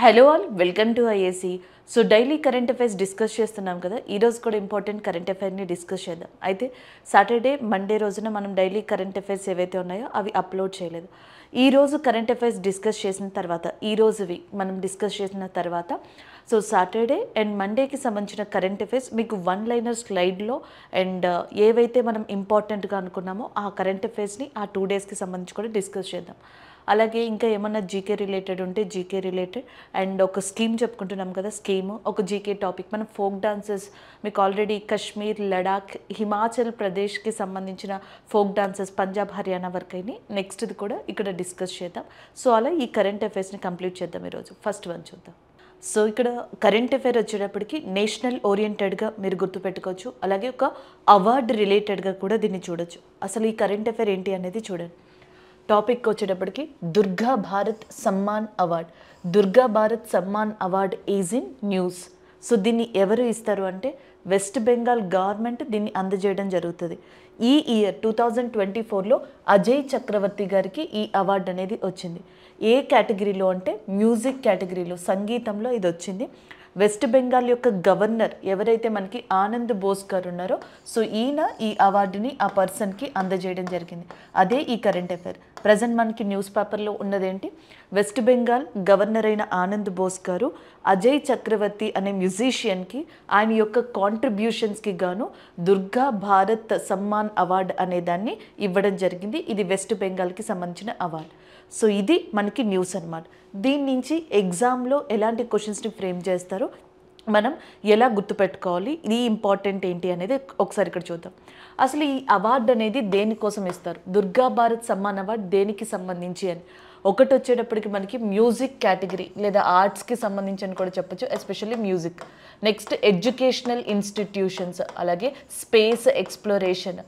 Hello all, welcome to IAC. So daily current affairs discuss చేస్తున్నాం కదా. ఈరోజు కూడా ఇంపార్టెంట్ కరెంట్ అఫైర్ని డిస్కస్ చేద్దాం. అయితే సాటర్డే మండే రోజున మనం డైలీ కరెంట్ అఫైర్స్ ఏవైతే ఉన్నాయో అవి అప్లోడ్ చేయలేదు. ఈరోజు కరెంట్ అఫైర్స్ డిస్కస్ చేసిన తర్వాత ఈరోజువి మనం డిస్కస్ చేసిన తర్వాత సో సాటర్డే అండ్ మండేకి సంబంధించిన కరెంట్ అఫైర్స్ మీకు వన్ లైనర్ స్లైడ్లో అండ్ ఏవైతే మనం ఇంపార్టెంట్గా అనుకున్నామో ఆ కరెంట్ అఫైర్స్ని ఆ 2 డేస్కి సంబంధించి కూడా డిస్కస్ చేద్దాం. అలాగే ఇంకా ఏమన్నా జీకే రిలేటెడ్ ఉంటే జీకే రిలేటెడ్ అండ్ ఒక స్కీమ్ చెప్పుకుంటున్నాం కదా, స్కీమ్ ఒక జీకే టాపిక్. మనం ఫోక్ డాన్సెస్ మీకు ఆల్రెడీ కాశ్మీర్, లడాక్, హిమాచల్ ప్రదేశ్కి సంబంధించిన ఫోక్ డాన్సెస్ పంజాబ్, హర్యానా వరకు అయినాయి. నెక్స్ట్ది కూడా ఇక్కడ డిస్కస్ చేద్దాం. సో అలా ఈ కరెంట్ అఫైర్స్ని కంప్లీట్ చేద్దాం ఈరోజు. ఫస్ట్ వన్ చూద్దాం. సో ఇక్కడ కరెంట్ అఫైర్ వచ్చేటప్పటికి నేషనల్ ఓరియంటెడ్గా మీరు గుర్తుపెట్టుకోవచ్చు. అలాగే ఒక అవార్డు రిలేటెడ్గా కూడా దీన్ని చూడొచ్చు. అసలు ఈ కరెంట్ అఫైర్ ఏంటి అనేది చూడండి. టాపిక్ వచ్చేటప్పటికి Durga Bharat Samman award. Durga Bharat Samman award is in news. So దీన్ని ఎవరు ఇస్తారు అంటే వెస్ట్ బెంగాల్ గవర్నమెంట్ దీన్ని అందజేయడం జరుగుతుంది. ఈ ఇయర్ 2024లో అజయ్ చక్రవర్తి గారికి ఈ అవార్డు అనేది వచ్చింది. ఏ కేటగిరీలో అంటే మ్యూజిక్ కేటగిరీలో, సంగీతంలో ఇది వచ్చింది. వెస్ట్ బెంగాల్ యొక్క గవర్నర్ ఎవరైతే మనకి ఆనంద్ బోస్ గారు ఉన్నారో సో ఈయన ఈ అవార్డుని ఆ పర్సన్కి అందజేయడం జరిగింది. అదే ఈ కరెంట్ అఫైర్. ప్రజెంట్ మనకి న్యూస్ పేపర్లో ఉన్నదేంటి, వెస్ట్ బెంగాల్ గవర్నర్ అయిన ఆనంద్ బోస్ గారు అజయ్ చక్రవర్తి అనే మ్యూజిషియన్కి ఆయన యొక్క కాంట్రిబ్యూషన్స్కి గాను దుర్గా భారత్ సమ్మాన్ అవార్డు అనే దాన్ని ఇవ్వడం జరిగింది. ఇది వెస్ట్ బెంగాల్కి సంబంధించిన అవార్డు. సో ఇది మనకి న్యూస్ అన్నమాట. దీని నుంచి ఎగ్జామ్లో ఎలాంటి క్వశ్చన్స్ని ఫ్రేమ్ చేస్తారో మనం ఎలా గుర్తుపెట్టుకోవాలి, ఇది ఇంపార్టెంట్ ఏంటి అనేది ఒకసారి ఇక్కడ చూద్దాం. అసలు ఈ అవార్డు అనేది దేనికోసం ఇస్తారు, దుర్గా భారత్ సమ్మాన్ అవార్డు దేనికి సంబంధించి అని. ఒకటి వచ్చేటప్పటికి మనకి మ్యూజిక్ కేటగిరీ లేదా ఆర్ట్స్కి సంబంధించి అని కూడా చెప్పొచ్చు, especially music. Next educational institutions, అలాగే స్పేస్ ఎక్స్ప్లోరేషన్,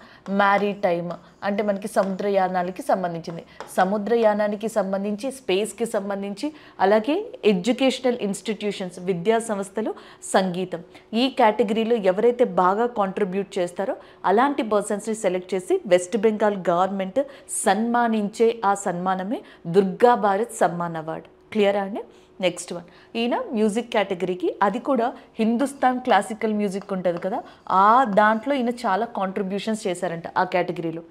మ్యారీటైమ్ అంటే మనకి సముద్రయానాలకి సంబంధించింది, సముద్రయానానికి సంబంధించి, స్పేస్కి సంబంధించి, అలాగే ఎడ్యుకేషనల్ ఇన్స్టిట్యూషన్స్ విద్యా సంస్థలు, సంగీతం. ఈ కేటగిరీలో ఎవరైతే బాగా కాంట్రిబ్యూట్ చేస్తారో అలాంటి పర్సన్స్ని సెలెక్ట్ చేసి వెస్ట్ బెంగాల్ గవర్నమెంట్ సన్మానించే ఆ సన్మానమే దుర్గా భారత్ సమ్మాన్ అవార్డ్. క్లియరా అండి? నెక్స్ట్ వన్, ఈయన మ్యూజిక్ కేటగిరీకి, అది కూడా హిందుస్థాన్ క్లాసికల్ మ్యూజిక్ ఉంటుంది కదా, ఆ దాంట్లో ఈయన చాలా కాంట్రిబ్యూషన్స్ చేశారంట ఆ కేటగిరీలో.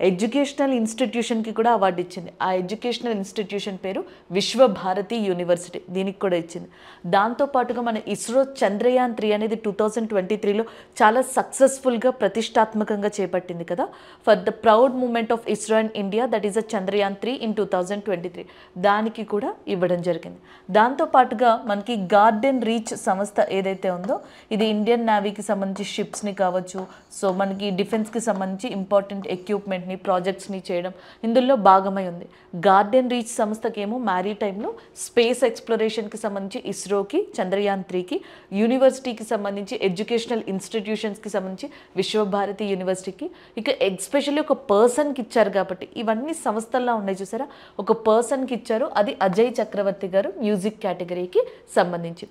ఎడ్యుకేషనల్ ఇన్స్టిట్యూషన్కి కూడా అవార్డు ఇచ్చింది. ఆ ఎడ్యుకేషనల్ ఇన్స్టిట్యూషన్ పేరు విశ్వభారతి యూనివర్సిటీ, దీనికి కూడా ఇచ్చింది. దాంతోపాటుగా మన ఇస్రో చంద్రయాన్ 3 అనేది 2023లో చాలా సక్సెస్ఫుల్గా ప్రతిష్టాత్మకంగా చేపట్టింది కదా. For the proud moment of ISRO and India, that is a Chandrayaan 3 in 2023, దానికి కూడా ఇవ్వడం జరిగింది. దాంతోపాటుగా మనకి గార్డెన్ రీచ్ సంస్థ ఏదైతే ఉందో ఇది ఇండియన్ నేవీకి సంబంధించి షిప్స్ని కావచ్చు, సో మనకి డిఫెన్స్కి సంబంధించి ఇంపార్టెంట్ ఎక్విప్మెంట్ని, ప్రాజెక్ట్స్ని చేయడం ఇందులో భాగమై ఉంది. గార్డెన్ రీచ్ సంస్థకేమో మ్యారీటైమ్లో, స్పేస్ ఎక్స్ప్లోరేషన్కి సంబంధించి ఇస్రోకి, చంద్రయాన్ 3కి, యూనివర్సిటీకి సంబంధించి ఎడ్యుకేషనల్ ఇన్స్టిట్యూషన్స్కి సంబంధించి విశ్వభారతి యూనివర్సిటీకి, ఇక ఎస్పెషల్లీ ఒక పర్సన్కి ఇచ్చారు కాబట్టి ఇవన్నీ సంస్థల్లో ఉన్నాయి చూసారా, ఒక పర్సన్కి ఇచ్చారు, అది అజయ్ చక్రవర్తి గారు మ్యూజిక్ కేటగిరీకి సంబంధించి.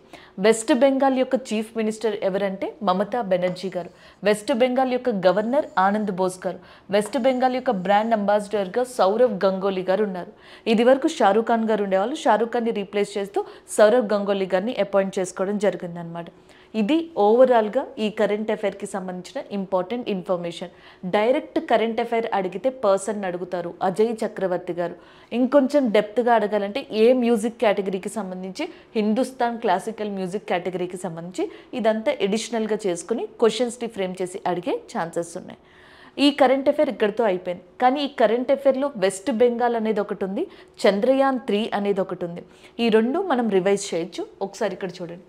వెస్ట్ బెంగాల్ యొక్క చీఫ్ మినిస్టర్ ఎవరంటే మమతా బెనర్జీ గారు, వెస్ట్ బెంగాల్ యొక్క గవర్నర్ ఆనంద్ బోస్ గారు, వెస్ట్ బెంగాల్ యొక్క బ్రాండ్ అంబాసిడర్గా సౌరవ్ గంగోలీ గారు ఉన్నారు. ఇది వరకు షారూక్ ఖాన్ గారు ఉండేవాళ్ళు, షారూక్ ఖాన్ని రీప్లేస్ చేస్తూ సౌరవ్ గంగోలీ గారిని అపాయింట్ చేసుకోవడం జరిగిందనమాట. ఇది ఓవరాల్గా ఈ కరెంట్ అఫైర్కి సంబంధించిన important information. Direct current affair అడిగితే పర్సన్ అడుగుతారు అజయ్ చక్రవర్తి గారు. ఇంకొంచెం డెప్త్గా అడగాలంటే ఏ మ్యూజిక్ కేటగిరీకి సంబంధించి, హిందుస్థాన్ క్లాసికల్ మ్యూజిక్ కేటగిరీకి సంబంధించి, ఇదంతా ఎడిషనల్గా చేసుకుని క్వశ్చన్స్ని ఫ్రేమ్ చేసి అడిగే ఛాన్సెస్ ఉన్నాయి. ఈ కరెంట్ అఫైర్ ఇక్కడితో అయిపోయింది. కానీ ఈ కరెంట్ అఫైర్లో వెస్ట్ బెంగాల్ అనేది ఒకటి ఉంది, చంద్రయాన్ 3 అనేది ఒకటి ఉంది. ఈ రెండు మనం రివైజ్ చేయొచ్చు. ఒకసారి ఇక్కడ చూడండి.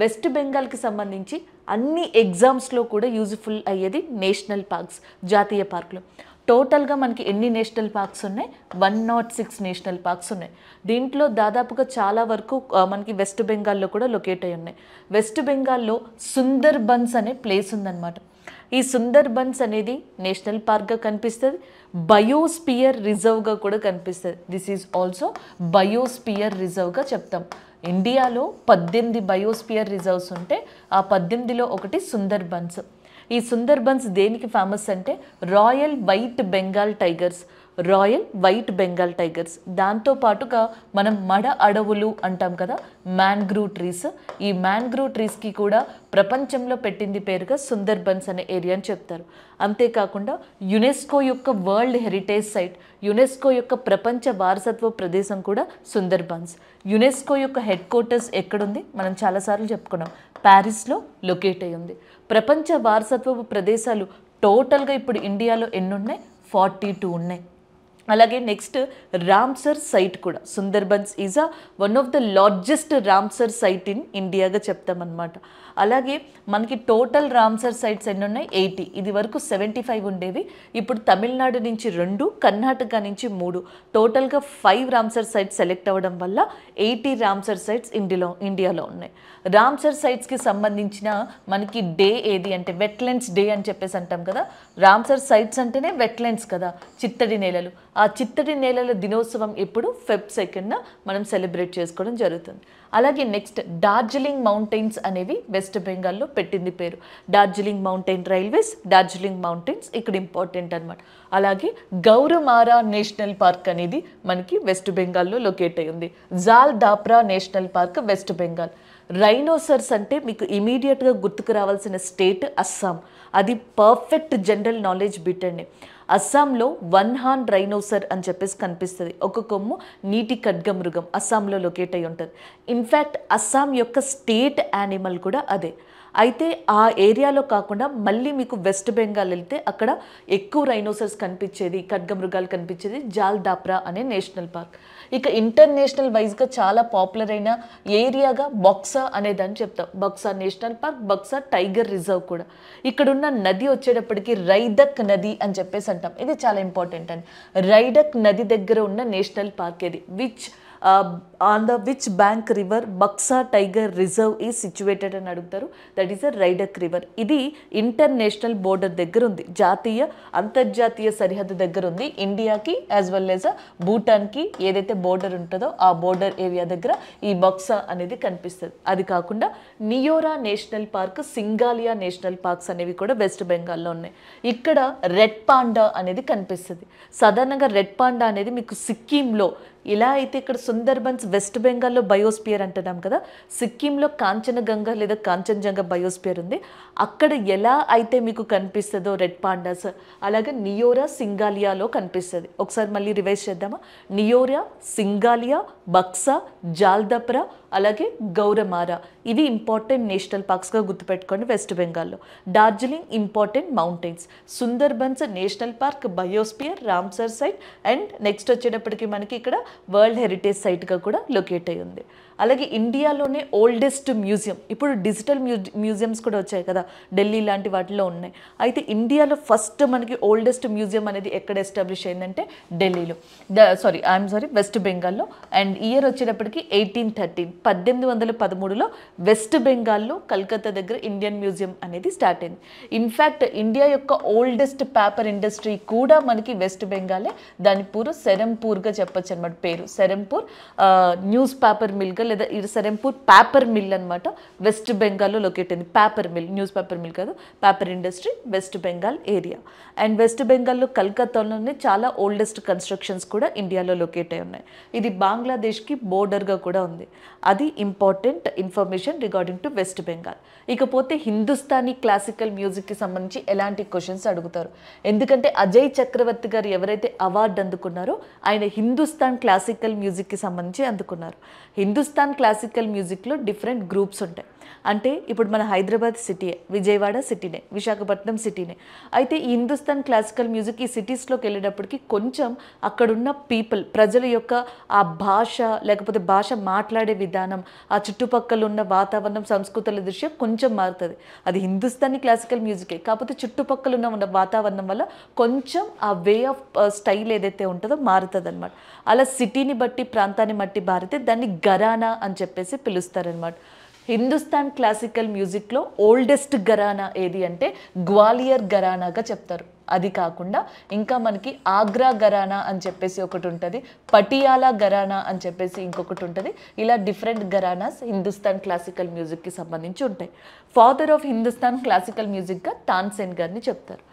వెస్ట్ బెంగాల్కి సంబంధించి అన్ని ఎగ్జామ్స్లో కూడా యూజ్ఫుల్ అయ్యేది నేషనల్ పార్క్స్, జాతీయ పార్కులు. టోటల్గా మనకి ఎన్ని నేషనల్ పార్క్స్ ఉన్నాయి, 106 నేషనల్ పార్క్స్ ఉన్నాయి. దీంట్లో దాదాపుగా చాలా వరకు మనకి వెస్ట్ బెంగాల్లో కూడా లొకేట్ అయి ఉన్నాయి. వెస్ట్ బెంగాల్లో సుందర్ బన్స్ అనే ప్లేస్ ఉందన్నమాట. ఈ సుందర్ బన్స్ అనేది నేషనల్ పార్క్గా కనిపిస్తుంది, బయోస్పియర్ రిజర్వ్గా కూడా కనిపిస్తుంది. దిస్ ఈజ్ ఆల్సో బయోస్పియర్ రిజర్వ్గా చెప్తాం. ఇండియాలో 18 బయోస్పియర్ రిజర్వ్స్ ఉంటే ఆ 18లో ఒకటి సుందర్ బన్స్. ఈ సుందర్ బన్స్ దేనికి ఫేమస్ అంటే royal white Bengal tigers, royal white Bengal tigers. దాంతో పాటుగా మనం మడ అడవులు అంటాం కదా, మ్యాంగ్రూవ్ ట్రీస్. ఈ మ్యాంగ్రూవ్ ట్రీస్కి కూడా ప్రపంచంలో పెట్టింది పేరుగా సుందర్బన్స్ అనే ఏరియా అని చెప్తారు. అంతేకాకుండా యునెస్కో యొక్క వరల్డ్ హెరిటేజ్ సైట్, యునెస్కో యొక్క ప్రపంచ వారసత్వ ప్రదేశం కూడా సుందర్బన్స్. యునెస్కో యొక్క హెడ్ క్వార్టర్స్ ఎక్కడుంది? మనం చాలాసార్లు చెప్పుకున్నాం, ప్యారిస్లో లొకేట్ అయి ఉంది. ప్రపంచ వారసత్వపు ప్రదేశాలు టోటల్గా ఇప్పుడు ఇండియాలో ఎన్ని ఉన్నాయి? 42 ఉన్నాయి. అలాగే నెక్స్ట్ రామ్సర్ సైట్ కూడా, Sundarbans is one of the largest Ramsar site in ఇండియాగా చెప్తామన్నమాట. అలాగే మనకి టోటల్ రామ్సర్ సైట్స్ ఎన్ని ఉన్నాయి? 80. ఇది వరకు 75 ఉండేవి, ఇప్పుడు తమిళనాడు నుంచి 2, కర్ణాటక నుంచి 3, టోటల్గా 5 రామ్సర్ సైట్స్ సెలెక్ట్ అవ్వడం వల్ల 80 రామ్సర్ సైట్స్ ఇండియాలో ఉన్నాయి. రామ్సర్ సైట్స్కి సంబంధించిన మనకి డే ఏది అంటే వెట్లాండ్స్ డే అని చెప్పేసి అంటాం కదా. రామ్సర్ సైట్స్ అంటేనే వెట్లాండ్స్ కదా, చిత్తడి నేలలు. ఆ చిత్తడి నేలల దినోత్సవం ఎప్పుడు? ఫెబ్ 2న మనం సెలబ్రేట్ చేసుకోవడం జరుగుతుంది. అలాగే నెక్స్ట్ డార్జిలింగ్ మౌంటైన్స్ అనేవి వెస్ట్ బెంగాల్లో పెట్టింది పేరు. Darjeeling mountain railways, Darjeeling mountains ఇక్కడ ఇంపార్టెంట్ అనమాట. అలాగే గౌరమారా నేషనల్ పార్క్ అనేది మనకి వెస్ట్ బెంగాల్లో లొకేట్ అయి ఉంది. Jaldapara national park West Bengal. Rhinoceros అంటే మీకు ఇమీడియట్గా గుర్తుకు రావాల్సిన స్టేట్ అస్సాం. అది పర్ఫెక్ట్ జనరల్ నాలెడ్జ్ బిట్ అండి. అస్సాంలో 1 హార్న్ రైనోసర్ అని చెప్పేసి కనిపిస్తుంది. ఒక కొమ్ము నీటి ఖడ్గమృగం అస్సాంలో లొకేట్ అయి ఉంటుంది. ఇన్ఫ్యాక్ట్ అస్సాం యొక్క స్టేట్ యానిమల్ కూడా అదే. అయితే ఆ ఏరియాలో కాకుండా మళ్ళీ మీకు వెస్ట్ బెంగాల్ వెళ్తే అక్కడ ఎక్కువ రైనోసర్స్ కనిపించేది, ఖడ్గమృగాలు కనిపించేది జాల్ దాప్రా అనే నేషనల్ పార్క్. ఇక ఇంటర్నేషనల్ వైజ్గా చాలా పాపులర్ అయిన ఏరియాగా బక్సా అనేదాన్ని చెప్తాం. Baksa national park, Baksa tiger reserve కూడా. ఇక్కడున్న నది వచ్చేటప్పటికి రైడక్ నది అని చెప్పేసి అంటాం. ఇది చాలా ఇంపార్టెంట్ అండి. రైడక్ నది దగ్గర ఉన్న నేషనల్ పార్క్ ఇది. On the which bank river Buxa tiger reserve is situated అని అడుగుతారు. That is a Raidak river. ఇది ఇంటర్నేషనల్ బోర్డర్ దగ్గర ఉంది, జాతీయ అంతర్జాతీయ సరిహద్దు దగ్గర ఉంది. ఇండియాకి యాజ్ వెల్ యాజ్ భూటాన్కి ఏదైతే బోర్డర్ ఉంటుందో ఆ బోర్డర్ ఏరియా దగ్గర ఈ బక్సా అనేది కనిపిస్తుంది. అది కాకుండా Neora national park, Singalila national parks అనేవి కూడా వెస్ట్ బెంగాల్లో ఉన్నాయి. ఇక్కడ రెడ్ పాండా అనేది కనిపిస్తుంది. సాధారణంగా రెడ్ పాండా అనేది మీకు సిక్కింలో, ఇలా అయితే ఇక్కడ సుందర్బన్స్ వెస్ట్ బెంగాల్లో బయోస్పియర్ అంటున్నాం కదా, సిక్కింలో కాంచనగంగా లేదా కాంచన్జంగా బయోస్పియర్ ఉంది. అక్కడ ఎలా అయితే మీకు కనిపిస్తుందో రెడ్ పాండాస్, అలాగే నియోరా సింగాలియాలో కనిపిస్తుంది. ఒకసారి మళ్ళీ రివైజ్ చేద్దామా? నియోరా, సింగాలియా, బక్సా, జాల్దప్రా, అలాగే గౌరమారా, ఇవి ఇంపార్టెంట్ నేషనల్ పార్క్స్గా గుర్తుపెట్టుకోండి వెస్ట్ బెంగాల్లో. Darjeeling important mountains, Sundarbans national park, biosphere, Ramsar site, and next వచ్చేటప్పటికి మనకి ఇక్కడ వరల్డ్ హెరిటేజ్ సైట్గా కూడా లొకేట్ అయి ఉంది. అలాగే ఇండియాలోనే ఓల్డెస్ట్ మ్యూజియం, ఇప్పుడు డిజిటల్ మ్యూజియంస్ కూడా వచ్చాయి కదా, ఢిల్లీ లాంటి వాటిలో ఉన్నాయి. అయితే ఇండియాలో ఫస్ట్ మనకి ఓల్డెస్ట్ మ్యూజియం అనేది ఎక్కడ ఎస్టాబ్లిష్ అయిందంటే ఢిల్లీలో, వెస్ట్ బెంగాల్లో. అండ్ ఇయర్ వచ్చేటప్పటికి 1813, 1813లో వెస్ట్ బెంగాల్లో కల్కత్తా దగ్గర ఇండియన్ మ్యూజియం అనేది స్టార్ట్ అయింది. ఇన్ఫ్యాక్ట్ ఇండియా యొక్క ఓల్డెస్ట్ పేపర్ ఇండస్ట్రీ కూడా మనకి వెస్ట్ బెంగాలే. దాని పూర్వ సెరంపూర్గా చెప్పొచ్చు అనమాట పేరు. సెరంపూర్ న్యూస్ పేపర్ మిల్గా లేదా ఇది సెరంపూర్ పేపర్ మిల్ అనమాట, వెస్ట్ బెంగాల్లో లొకేట్ అయింది. Paper mill, newspaper mill కాదు, paper industry West Bengal area. And West బెంగాల్లో కల్కత్తాలోనే చాలా ఓల్డెస్ట్ కన్స్ట్రక్షన్స్ కూడా ఇండియాలో లొకేట్ అయి ఉన్నాయి. ఇది బంగ్లాదేశ్కి బోర్డర్గా కూడా ఉంది. అది important information regarding to west Bengal. ఇకపోతే హిందుస్థానీ క్లాసికల్ మ్యూజిక్కి సంబంధించి ఎలాంటి క్వశ్చన్స్ అడుగుతారు, ఎందుకంటే అజయ్ చక్రవర్తి గారు ఎవరైతే అవార్డు అందుకున్నారో ఆయన హిందుస్థాన్ క్లాసికల్ మ్యూజిక్కి సంబంధించి అందుకున్నారు. హిందుస్థాన్ క్లాసికల్ మ్యూజిక్లో డిఫరెంట్ గ్రూప్స్ ఉంటాయి. అంటే ఇప్పుడు మన హైదరాబాద్ సిటీయే, విజయవాడ సిటీనే, విశాఖపట్నం సిటీనే. అయితే ఈ హిందుస్థాన్ క్లాసికల్ మ్యూజిక్ ఈ సిటీస్లోకి వెళ్ళేటప్పటికి కొంచెం అక్కడున్న ప్రజల యొక్క ఆ భాష, లేకపోతే భాష మాట్లాడే విధానం, ఆ చుట్టుపక్కల ఉన్న వాతావరణం, సంస్కృతుల దృష్ట్యా కొంచెం మారుతుంది. అది హిందుస్థానీ క్లాసికల్ మ్యూజికే, కాకపోతే చుట్టుపక్కల ఉన్న వాతావరణం వల్ల కొంచెం ఆ వే ఆఫ్ స్టైల్ ఏదైతే ఉంటుందో మారుతుంది అనమాట. అలా సిటీని బట్టి, ప్రాంతాన్ని బట్టి మారితే దాన్ని గరానా అని చెప్పేసి పిలుస్తారనమాట. హిందుస్థాన్ క్లాసికల్ మ్యూజిక్లో ఓల్డెస్ట్ గరానా ఏది అంటే గ్వాలియర్ గరానాగా చెప్తారు. అది కాకుండా ఇంకా మనకి ఆగ్రా గరానా అని చెప్పేసి ఒకటి ఉంటుంది, పటియాలా గరానా అని చెప్పేసి ఇంకొకటి ఉంటుంది. ఇలా డిఫరెంట్ గరానాస్ హిందుస్థాన్ క్లాసికల్ మ్యూజిక్కి సంబంధించి ఉంటాయి. ఫాదర్ ఆఫ్ హిందుస్థాన్ క్లాసికల్ మ్యూజిక్గా తాన్సేన్ గారిని చెప్తారు.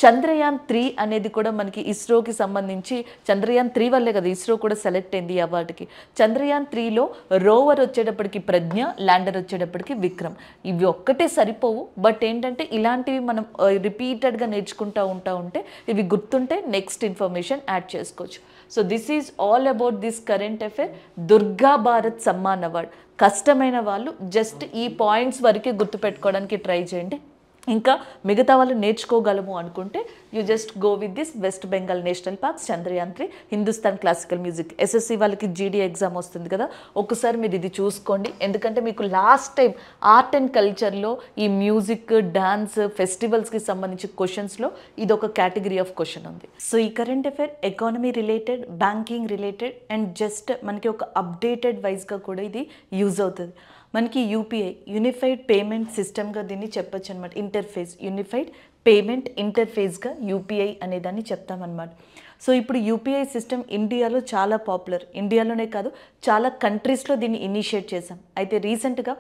చంద్రయాన్-3 అనేది కూడా మనకి ఇస్రోకి సంబంధించి చంద్రయాన్-3 వల్లే కదా ఇస్రో కూడా సెలెక్ట్ అయింది ఈ అవార్డుకి. చంద్రయాన్-3లో రోవర్ వచ్చేటప్పటికి ప్రజ్ఞ, ల్యాండర్ వచ్చేటప్పటికి విక్రమ్. ఇవి ఒక్కటే సరిపోవు, బట్ ఏంటంటే ఇలాంటివి మనం రిపీటెడ్గా నేర్చుకుంటూ ఉంటే ఇవి గుర్తుంటే నెక్స్ట్ ఇన్ఫర్మేషన్ యాడ్ చేసుకోవచ్చు. So this is all about this current affair. Durga Bharat Samman award. కష్టమైన వాళ్ళు జస్ట్ ఈ పాయింట్స్ వరకే గుర్తుపెట్టుకోవడానికి ట్రై చేయండి. ఇంకా మిగతా వాళ్ళు నేర్చుకోగలము అనుకుంటే you just go with this west Bengal national parks, Chandrayaan three, Hindustan classical music. SSC వాళ్ళకి జీడీ ఎగ్జామ్ వస్తుంది కదా, ఒకసారి మీరు ఇది చూసుకోండి. ఎందుకంటే మీకు లాస్ట్ టైం ఆర్ట్ అండ్ కల్చర్లో ఈ మ్యూజిక్, డాన్స్, ఫెస్టివల్స్కి సంబంధించి క్వశ్చన్స్లో ఇది ఒక కేటగిరీ ఆఫ్ క్వశ్చన్ ఉంది. సో ఈ current affair economy related, banking related and just మనకి ఒక అప్డేటెడ్ వైజ్గా కూడా ఇది యూజ్ అవుతుంది. మనకి యూపీఐ యూనిఫైడ్ పేమెంట్ సిస్టమ్గా దీన్ని చెప్పొచ్చు అనమాట. ఇంటర్ఫేస్, యూనిఫైడ్ పేమెంట్ ఇంటర్ఫేస్గా యూపీఐ అనేదాన్ని చెప్తామన్నమాట. సో ఇప్పుడు యూపీఐ సిస్టమ్ ఇండియాలో చాలా పాపులర్. ఇండియాలోనే కాదు, చాలా కంట్రీస్లో దీన్ని ఇనిషియేట్ చేశాం. అయితే రీసెంట్గా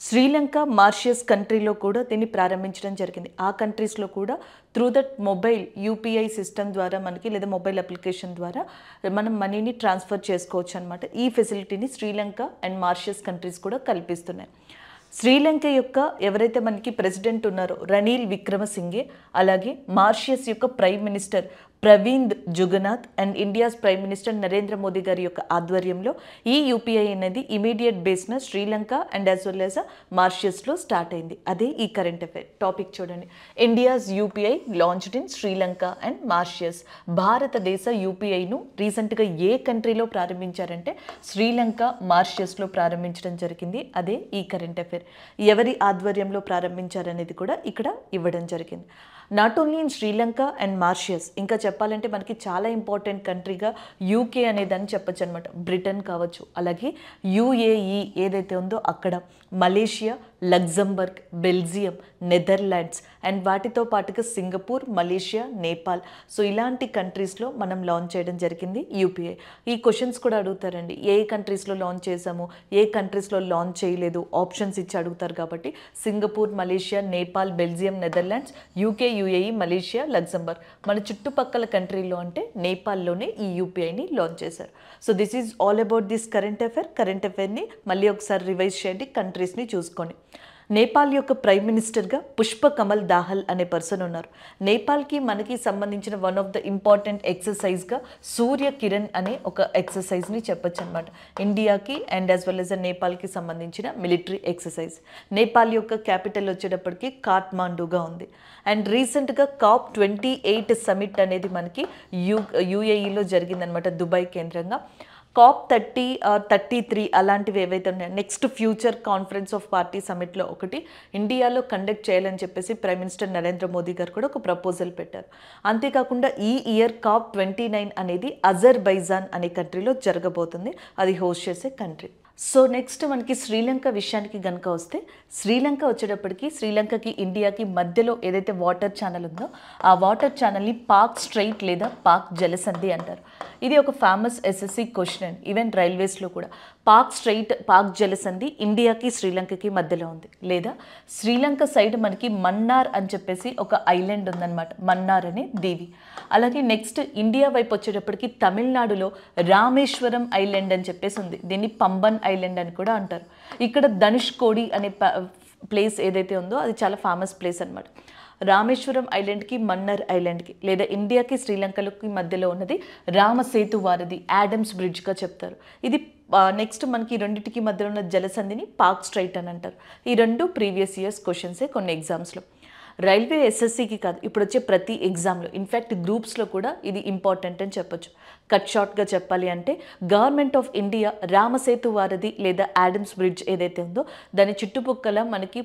శ్రీలంక, మారిషస్ కంట్రీలో కూడా దీన్ని ప్రారంభించడం జరిగింది. ఆ కంట్రీస్లో కూడా through that mobile UPI system ద్వారా మనకి లేదా మొబైల్ అప్లికేషన్ ద్వారా మనం మనీని ట్రాన్స్ఫర్ చేసుకోవచ్చు అనమాట. ఈ ఫెసిలిటీని శ్రీలంక అండ్ మారిషస్ కంట్రీస్ కూడా కల్పిస్తున్నాయి. శ్రీలంక యొక్క ఎవరైతే మనకి ప్రెసిడెంట్ ఉన్నారో రనీల్ విక్రమసింఘే, అలాగే మారిషస్ యొక్క prime minister Pravind Jugnauth and India's prime minister Narendra Modi గారి యొక్క ఆధ్వర్యంలో ఈ యూపీఐ అనేది ఇమీడియట్ బేస్న Sri Lanka and as well as మారిషస్లో స్టార్ట్ అయింది. అదే ఈ కరెంట్ అఫైర్ టాపిక్. చూడండి, India's UPI launched in Sri Lanka and Mauritius. భారతదేశ యూపీఐను రీసెంట్గా ఏ కంట్రీలో ప్రారంభించారంటే శ్రీలంక, మారిషస్లో ప్రారంభించడం జరిగింది. అదే ఈ కరెంట్ అఫైర్. ఎవరి ఆధ్వర్యంలో ప్రారంభించారనేది కూడా ఇక్కడ ఇవ్వడం జరిగింది. Not only in Sri Lanka and Mauritius, ఇంకా చెప్పాలంటే మనకి చాలా ఇంపార్టెంట్ కంట్రీగా యూకే అనేదాన్ని చెప్పచ్చు అనమాట. బ్రిటన్ కావచ్చు, అలాగే యూఏఈ ఏదైతే ఉందో అక్కడ, Malaysia, Luxembourg, Belgium, Netherlands and వాటితో పాటుగా సింగపూర్, మలేషియా, నేపాల్. సో ఇలాంటి కంట్రీస్లో మనం లాంచ్ చేయడం జరిగింది యూపీఐ. ఈ క్వశ్చన్స్ కూడా అడుగుతారండి, ఏ కంట్రీస్లో లాంచ్ చేసాము, ఏ కంట్రీస్లో లాంచ్ చేయలేదు, ఆప్షన్స్ ఇచ్చి అడుగుతారు. కాబట్టి Singapore, Malaysia, Nepal, Belgium, Netherlands, UK, UAE, Malaysia, Luxembourg. మన చుట్టుపక్కల కంట్రీలో అంటే నేపాల్లోనే ఈ యూపీఐని లాంచ్ చేశారు. So this is all about this current affair. Current అఫైర్ని మళ్ళీ ఒకసారి రివైజ్ చేయండి, కంట్రీస్ని చూసుకోండి. నేపాల్ యొక్క ప్రైమ్ మినిస్టర్గా పుష్ప కమల్ దాహల్ అనే పర్సన్ ఉన్నారు. నేపాల్కి మనకి సంబంధించిన వన్ ఆఫ్ ద ఇంపార్టెంట్ ఎక్సర్సైజ్గా సూర్య కిరణ్ అనే ఒక ఎక్సర్సైజ్ని చెప్పొచ్చు అనమాట. ఇండియాకి అండ్ యాజ్ వెల్ యాజ్ నేపాల్కి సంబంధించిన మిలిటరీ ఎక్సర్సైజ్. నేపాల్ యొక్క క్యాపిటల్ వచ్చేటప్పటికి కాఠ్మాండూగా ఉంది. అండ్ రీసెంట్గా COP28 సమిట్ అనేది మనకి యూఏఈలో జరిగిందనమాట, దుబాయ్ కేంద్రంగా. COP30 or 33 అలాంటివి ఏవైతే ఉన్నాయో next future conference of party సమిట్లో ఒకటి ఇండియాలో కండక్ట్ చేయాలని చెప్పేసి ప్రైమ్ మినిస్టర్ నరేంద్ర మోదీ గారు కూడా ఒక ప్రపోజల్ పెట్టారు. అంతేకాకుండా ఈ ఇయర్ COP29 అనేది అజర్బైజాన్ అనే కంట్రీలో జరగబోతుంది. అది హోస్ట్ చేసే కంట్రీ. సో నెక్స్ట్ మనకి శ్రీలంక విషయానికి కనుక వస్తే, శ్రీలంక వచ్చేటప్పటికి శ్రీలంకకి ఇండియాకి మధ్యలో ఏదైతే వాటర్ ఛానల్ ఉందో ఆ వాటర్ ఛానల్ని పాక్ స్ట్రైట్ లేదా పాక్ జలసంధి అంటారు. ఇది ఒక ఫేమస్ ఎస్ఎస్సి క్వశ్చన్ అండి, ఈవెన్ రైల్వేస్లో కూడా. పాక్ స్ట్రైట్, పాక్ జలసంధి ఇండియాకి శ్రీలంకకి మధ్యలో ఉంది. లేదా శ్రీలంక సైడ్ మనకి మన్నార్ అని చెప్పేసి ఒక ఐలాండ్ ఉందన్నమాట, మన్నార్ అనే దీవి. అలాగే నెక్స్ట్ ఇండియా వైపు వచ్చేటప్పటికి తమిళనాడులో రామేశ్వరం ఐలాండ్ అని చెప్పేసి ఉంది. దీన్ని పంబన్ ఐలాండ్ అని కూడా అంటారు. ఇక్కడ ధనుష్కోడి అనే ప్లేస్ ఏదైతే ఉందో అది చాలా ఫేమస్ ప్లేస్ అనమాట. రామేశ్వరం ఐలాండ్కి, మన్నర్ ఐలాండ్కి లేదా ఇండియాకి శ్రీలంకలకి మధ్యలో ఉన్నది రామసేతు వారధి, యాడమ్స్ బ్రిడ్జ్గా చెప్తారు. ఇది నెక్స్ట్ మనకి రెండింటికి మధ్యలో ఉన్న జలసంధిని పాక్ స్ట్రైట్ అని అంటారు. ఈ రెండు ప్రీవియస్ ఇయర్స్ క్వశ్చన్సే కొన్ని ఎగ్జామ్స్లో. రైల్వే ఎస్ఎస్సికి కాదు, ఇప్పుడు వచ్చే ప్రతి ఎగ్జామ్లో, ఇన్ఫ్యాక్ట్ గ్రూప్స్లో కూడా ఇది ఇంపార్టెంట్ అని చెప్పొచ్చు. కట్ షార్ట్గా చెప్పాలి అంటే గవర్నమెంట్ ఆఫ్ ఇండియా రామసేతు వారధి లేదా యాడమ్స్ బ్రిడ్జ్ ఏదైతే ఉందో దాని చుట్టుపక్కల మనకి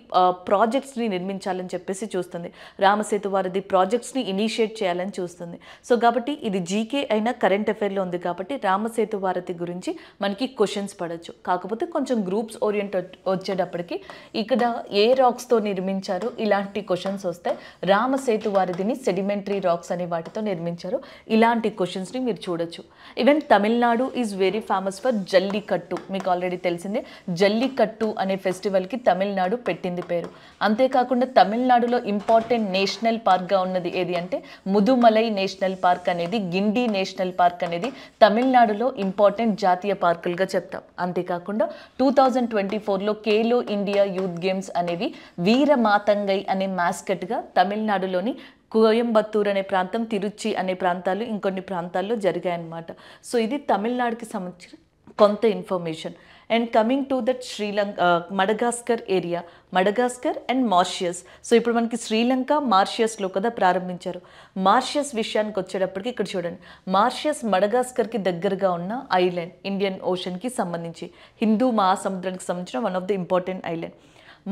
ప్రాజెక్ట్స్ని నిర్మించాలని చెప్పేసి చూస్తుంది. రామసేతు వారధి ప్రాజెక్ట్స్ని ఇనిషియేట్ చేయాలని చూస్తుంది. సో కాబట్టి ఇది జీకే అయినా కరెంట్ అఫైర్లో ఉంది కాబట్టి రామసేతు వారధి గురించి మనకి క్వశ్చన్స్ పడవచ్చు. కాకపోతే కొంచెం గ్రూప్స్ ఓరియంట్ వచ్చేటప్పటికి ఇక్కడ ఏ రాక్స్తో నిర్మించారు ఇలాంటి క్వశ్చన్స్ ఎగ్జామ్స్ వస్తాయి. రామసేతు వారిధిని సెడిమెంటరీ రాక్స్ అనే వాటితో నిర్మించారు. ఇలాంటి క్వశ్చన్స్ని మీరు చూడొచ్చు. Even Tamil Nadu is very famous for Jallikattu. మీకు ఆల్రెడీ తెలిసిందే, జల్లికట్టు అనే ఫెస్టివల్కి తమిళనాడు పెట్టింది పేరు. అంతేకాకుండా తమిళనాడులో ఇంపార్టెంట్ నేషనల్ పార్క్గా ఉన్నది ఏది అంటే ముదుమలై నేషనల్ పార్క్ అనేది, గిండి నేషనల్ పార్క్ అనేది తమిళనాడులో ఇంపార్టెంట్ జాతీయ పార్కులుగా చెప్తాం. అంతేకాకుండా 2024లో ఖేలో ఇండియా యూత్ గేమ్స్ అనేవి వీరమాతంగై అనే మాస్కట్గా తమిళనాడులోని కోయంబత్తూర్ అనే ప్రాంతం, తిరుచి అనే ప్రాంతాలు, ఇంకొన్ని ప్రాంతాల్లో జరిగాయన్నమాట. సో ఇది తమిళనాడుకి సంబంధించిన కొంత information. And coming to that Sri Lanka, Madagascar area, Madagascar and Mauritius. So ఇప్పుడు మనకి శ్రీలంక మారిషియస్లో కదా ప్రారంభించారు. మారిషియస్ విషయానికి వచ్చేటప్పటికి ఇక్కడ చూడండి, మారిషియస్ మడగాస్కర్కి దగ్గరగా ఉన్న ఐలాండ్, ఇండియన్ ఓషన్కి సంబంధించి, హిందూ మహాసముద్రానికి సంబంధించిన one of the important island.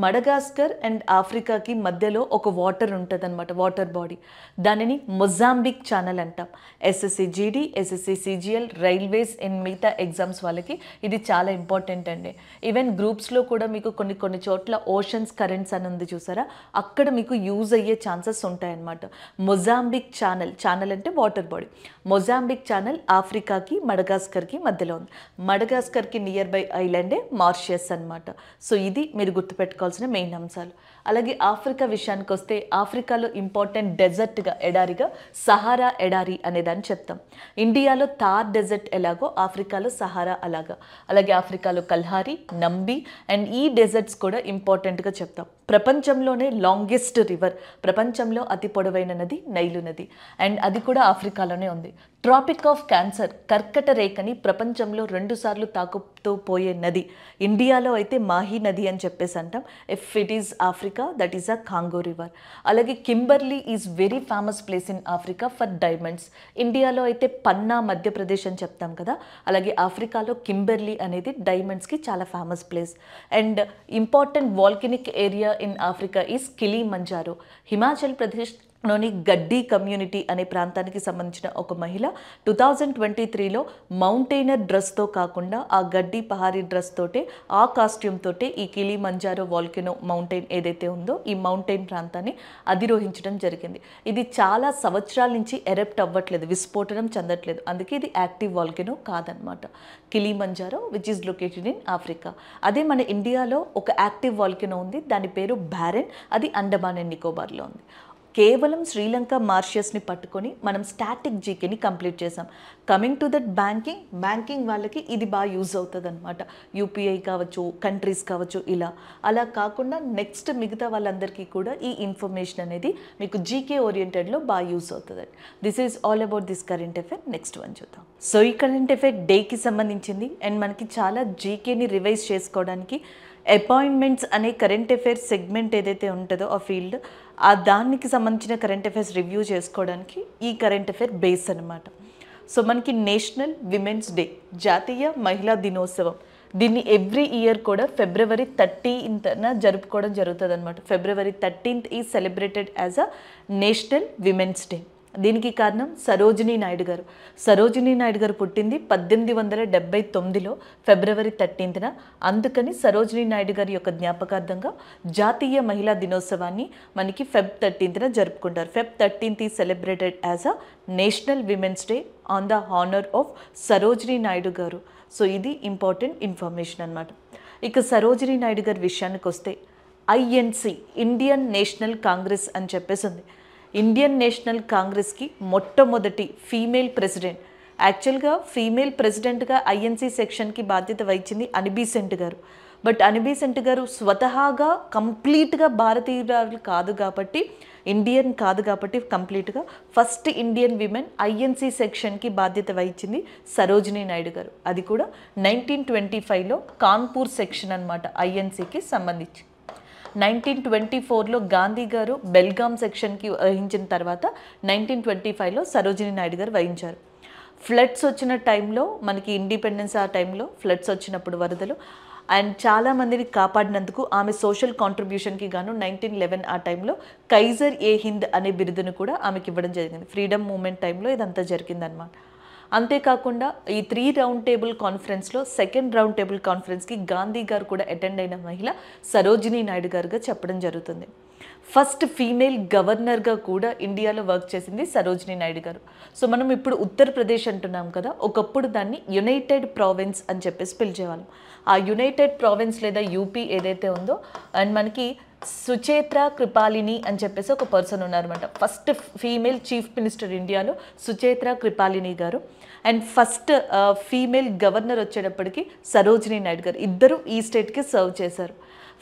Madagascar and ఆఫ్రికాకి మధ్యలో ఒక వాటర్ ఉంటుంది అనమాట, వాటర్ బాడీ. దానిని మొజాంబిక్ ఛానల్ అంటాం. SSC GD, SSC CGL, railways and మిగతా ఎగ్జామ్స్ వాళ్ళకి ఇది చాలా ఇంపార్టెంట్ అండి. ఈవెన్ గ్రూప్స్లో కూడా మీకు కొన్ని చోట్ల ఓషన్స్ కరెంట్స్ అని ఉంది చూసారా, అక్కడ మీకు యూజ్ అయ్యే ఛాన్సెస్ ఉంటాయన్నమాట. మొజాంబిక్ ఛానల్, ఛానల్ అంటే వాటర్ బాడీ. మొజాంబిక్ ఛానల్ ఆఫ్రికాకి మడగాస్కర్కి మధ్యలో ఉంది. మడగాస్కర్కి నియర్ బై ఐలాండే మారిషియస్ అనమాట. సో ఇది మీరు గుర్తుపెట్టుకోవాల్సిన మెయిన్ అంశాలు. అలాగే ఆఫ్రికా విషయానికి వస్తే, ఆఫ్రికాలో ఇంపార్టెంట్ డెజర్ట్గా, ఎడారిగా సహారా ఎడారి అనేదాన్ని చెప్తాం. ఇండియాలో థార్ డెజర్ట్ ఎలాగో ఆఫ్రికాలో సహారా అలాగా. అలాగే ఆఫ్రికాలో కల్హారి, నంబి అండ్ ఈ డెజర్ట్స్ కూడా ఇంపార్టెంట్గా చెప్తాం. ప్రపంచంలోనే లాంగెస్ట్ రివర్, ప్రపంచంలో అతి పొడవైన నది నైలు నది, అండ్ అది కూడా ఆఫ్రికాలోనే ఉంది. ట్రాపిక్ ఆఫ్ క్యాన్సర్, కర్కట రేఖని ప్రపంచంలో 2 సార్లు తాకుతూ పోయే నది ఇండియాలో అయితే మాహీ నది అని చెప్పేసి అంటాం. If it is Africa, that is a Congo river. అలాగే Kimberley is very famous place in Africa for diamonds. ఇండియాలో అయితే పన్నా మధ్యప్రదేశ్ అని చెప్తాం కదా, అలాగే ఆఫ్రికాలో కింబర్లీ అనేది డైమండ్స్కి చాలా famous place. And important volcanic area in Africa is Kilimanjaro. Himachal ప్రదేశ్లోని గడ్డి కమ్యూనిటీ అనే ప్రాంతానికి సంబంధించిన ఒక మహిళ 2023లో మౌంటైనర్ డ్రెస్తో కాకుండా ఆ గడ్డి పహారీ డ్రెస్ తోటే, ఆ కాస్ట్యూమ్ తోటే ఈ కిలిమంజారో వాల్కెనో మౌంటైన్ ఏదైతే ఉందో ఈ మౌంటైన్ ప్రాంతాన్ని అధిరోహించడం జరిగింది. ఇది చాలా సంవత్సరాల నుంచి ఎరప్ట్ అవ్వట్లేదు, విస్ఫోటనం చెందట్లేదు, అందుకే ఇది యాక్టివ్ వాల్కెనో కాదనమాట. Kilimanjaro which is located in Africa. అదే మన ఇండియాలో ఒక యాక్టివ్ వాల్కెనో ఉంది, దాని పేరు బ్యారెన్, అది అండమాన్ అండ్ నికోబార్లో ఉంది. కేవలం శ్రీలంక మారిషియస్ని పట్టుకొని మనం స్టాటిక్ జీకేని కంప్లీట్ చేసాం. కమింగ్ టు దట్ బ్యాంకింగ్ వాళ్ళకి ఇది బాగా యూజ్ అవుతుంది అనమాట. యూపీఐ కావచ్చు, కంట్రీస్ కావచ్చు, ఇలా అలా కాకుండా నెక్స్ట్ మిగతా వాళ్ళందరికీ కూడా ఈ ఇన్ఫర్మేషన్ అనేది మీకు జీకే ఓరియంటెడ్లో బాగా యూజ్ అవుతుంది. This is all about this current affair. Next one చూద్దాం. సో ఈ కరెంట్ అఫైర్ డేకి సంబంధించింది అండ్ మనకి చాలా జీకేని రివైజ్ చేసుకోవడానికి అపాయింట్మెంట్స్ అనే కరెంట్ అఫైర్స్ సెగ్మెంట్ ఏదైతే ఉంటుందో ఆ ఫీల్డ్, ఆ దానికి సంబంధించిన కరెంట్ అఫైర్స్ రివ్యూ చేసుకోవడానికి ఈ కరెంట్ అఫైర్ బేస్ అనమాట. సో మనకి నేషనల్ విమెన్స్ డే, జాతీయ మహిళా దినోత్సవం, దీన్ని ఎవ్రీ ఇయర్ కూడా February 13న జరుపుకోవడం జరుగుతుంది అనమాట. February 13th is celebrated as a national women's day. దీనికి కారణం సరోజినీ నాయుడు గారు. సరోజినీ నాయుడు గారు పుట్టింది 1879లో February 13న. అందుకని సరోజినీ నాయుడు గారి యొక్క జ్ఞాపకార్థంగా జాతీయ మహిళా దినోత్సవాన్ని మనకి Feb 13న జరుపుకుంటారు. Feb 13th is celebrated as a national women's day on the honour of Sarojini Naidu గారు. సో ఇది ఇంపార్టెంట్ ఇన్ఫర్మేషన్ అనమాట. ఇక సరోజినీ నాయుడు గారి విషయానికి వస్తే ఐఎన్సి, ఇండియన్ నేషనల్ కాంగ్రెస్ అని చెప్పేసి ఉంది. ఇండియన్ నేషనల్ కాంగ్రెస్కి మొట్టమొదటి ఫీమేల్ ప్రెసిడెంట్. యాక్చువల్గా ఫీమేల్ ప్రెసిడెంట్గా ఐఎన్సీ సెక్షన్కి బాధ్యత వహించింది అనీ బెసెంట్ గారు. బట్ అనీ బెసెంట్ గారు స్వతహాగా కంప్లీట్గా భారతీయురాలు కాదు కాబట్టి, ఇండియన్ కాదు కాబట్టి కంప్లీట్గా ఫస్ట్ ఇండియన్ విమెన్ ఐఎన్సీ సెక్షన్కి బాధ్యత వహించింది సరోజినీ నాయుడు గారు. అది కూడా 1925లో కాన్పూర్ సెక్షన్ అనమాట ఐఎన్సీకి సంబంధించి. 1924లో గాంధీ గారు బెల్గాం సెక్షన్కి వహించిన తర్వాత 1925లో సరోజినీ నాయుడు గారు వహించారు. ఫ్లడ్స్ వచ్చిన టైంలో, మనకి ఇండిపెండెన్స్ ఆ టైంలో ఫ్లడ్స్ వచ్చినప్పుడు వరదలు, అండ్ చాలామందిని కాపాడినందుకు ఆమె సోషల్ కాంట్రిబ్యూషన్కి గాను 1911 ఆ టైంలో కైజర్ ఏ హింద్ అనే బిరుదును కూడా ఆమెకి ఇవ్వడం జరిగింది. ఫ్రీడమ్ మూమెంట్ టైంలో ఇదంతా జరిగిందనమాట. అంతేకాకుండా ఈ 3 రౌండ్ టేబుల్ కాన్ఫరెన్స్లో సెకండ్ రౌండ్ టేబుల్ కాన్ఫరెన్స్కి గాంధీ గారు కూడా అటెండ్ అయిన మహిళ సరోజినీ నాయుడు గారుగా చెప్పడం జరుగుతుంది. ఫస్ట్ ఫీమేల్ గవర్నర్గా కూడా ఇండియాలో వర్క్ చేసింది సరోజినీ నాయుడు గారు. సో మనం ఇప్పుడు ఉత్తరప్రదేశ్ అంటున్నాం కదా, ఒకప్పుడు దాన్ని యునైటెడ్ ప్రావిన్స్ అని చెప్పేసి పిలిచేవాళ్ళం. ఆ యునైటెడ్ ప్రావిన్స్ లేదా యూపీ ఏదైతే ఉందో, అండ్ మనకి సుచేత్ర కృపాలిని అని చెప్పేసి ఒక పర్సన్ ఉన్నారన్నమాట. ఫస్ట్ ఫీమేల్ చీఫ్ మినిస్టర్ ఇండియాలో సుచేత్ర కృపాలిని గారు. అండ్ ఫస్ట్ ఫీమేల్ గవర్నర్ వచ్చేటప్పటికి సరోజినీ నాయుడు గారు. ఇద్దరు ఈ స్టేట్కి సర్వ్ చేశారు.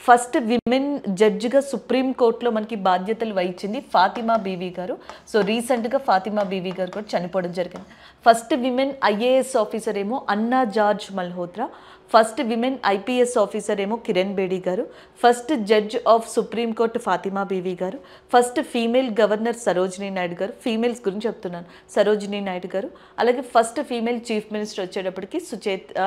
ఫస్ట్ విమెన్ జడ్జిగా సుప్రీంకోర్టులో మనకి బాధ్యతలు వహించింది ఫాతిమా బీవీ గారు. సో రీసెంట్గా ఫాతిమా బీవీ గారు కూడా చనిపోవడం జరిగింది. ఫస్ట్ విమెన్ ఐఏఎస్ ఆఫీసర్ ఏమో Anna George Malhotra. First women IPS officer ఏమో కిరణ్ బేడీ గారు. First judge of supreme court Fathima Beevi గారు. First female governor Sarojini Naidu గారు. ఫీమేల్స్ గురించి చెప్తున్నాను, సరోజినీ నాయుడు గారు. అలాగే ఫస్ట్ ఫీమేల్ చీఫ్ మినిస్టర్ వచ్చేటప్పటికి సుచేత్ర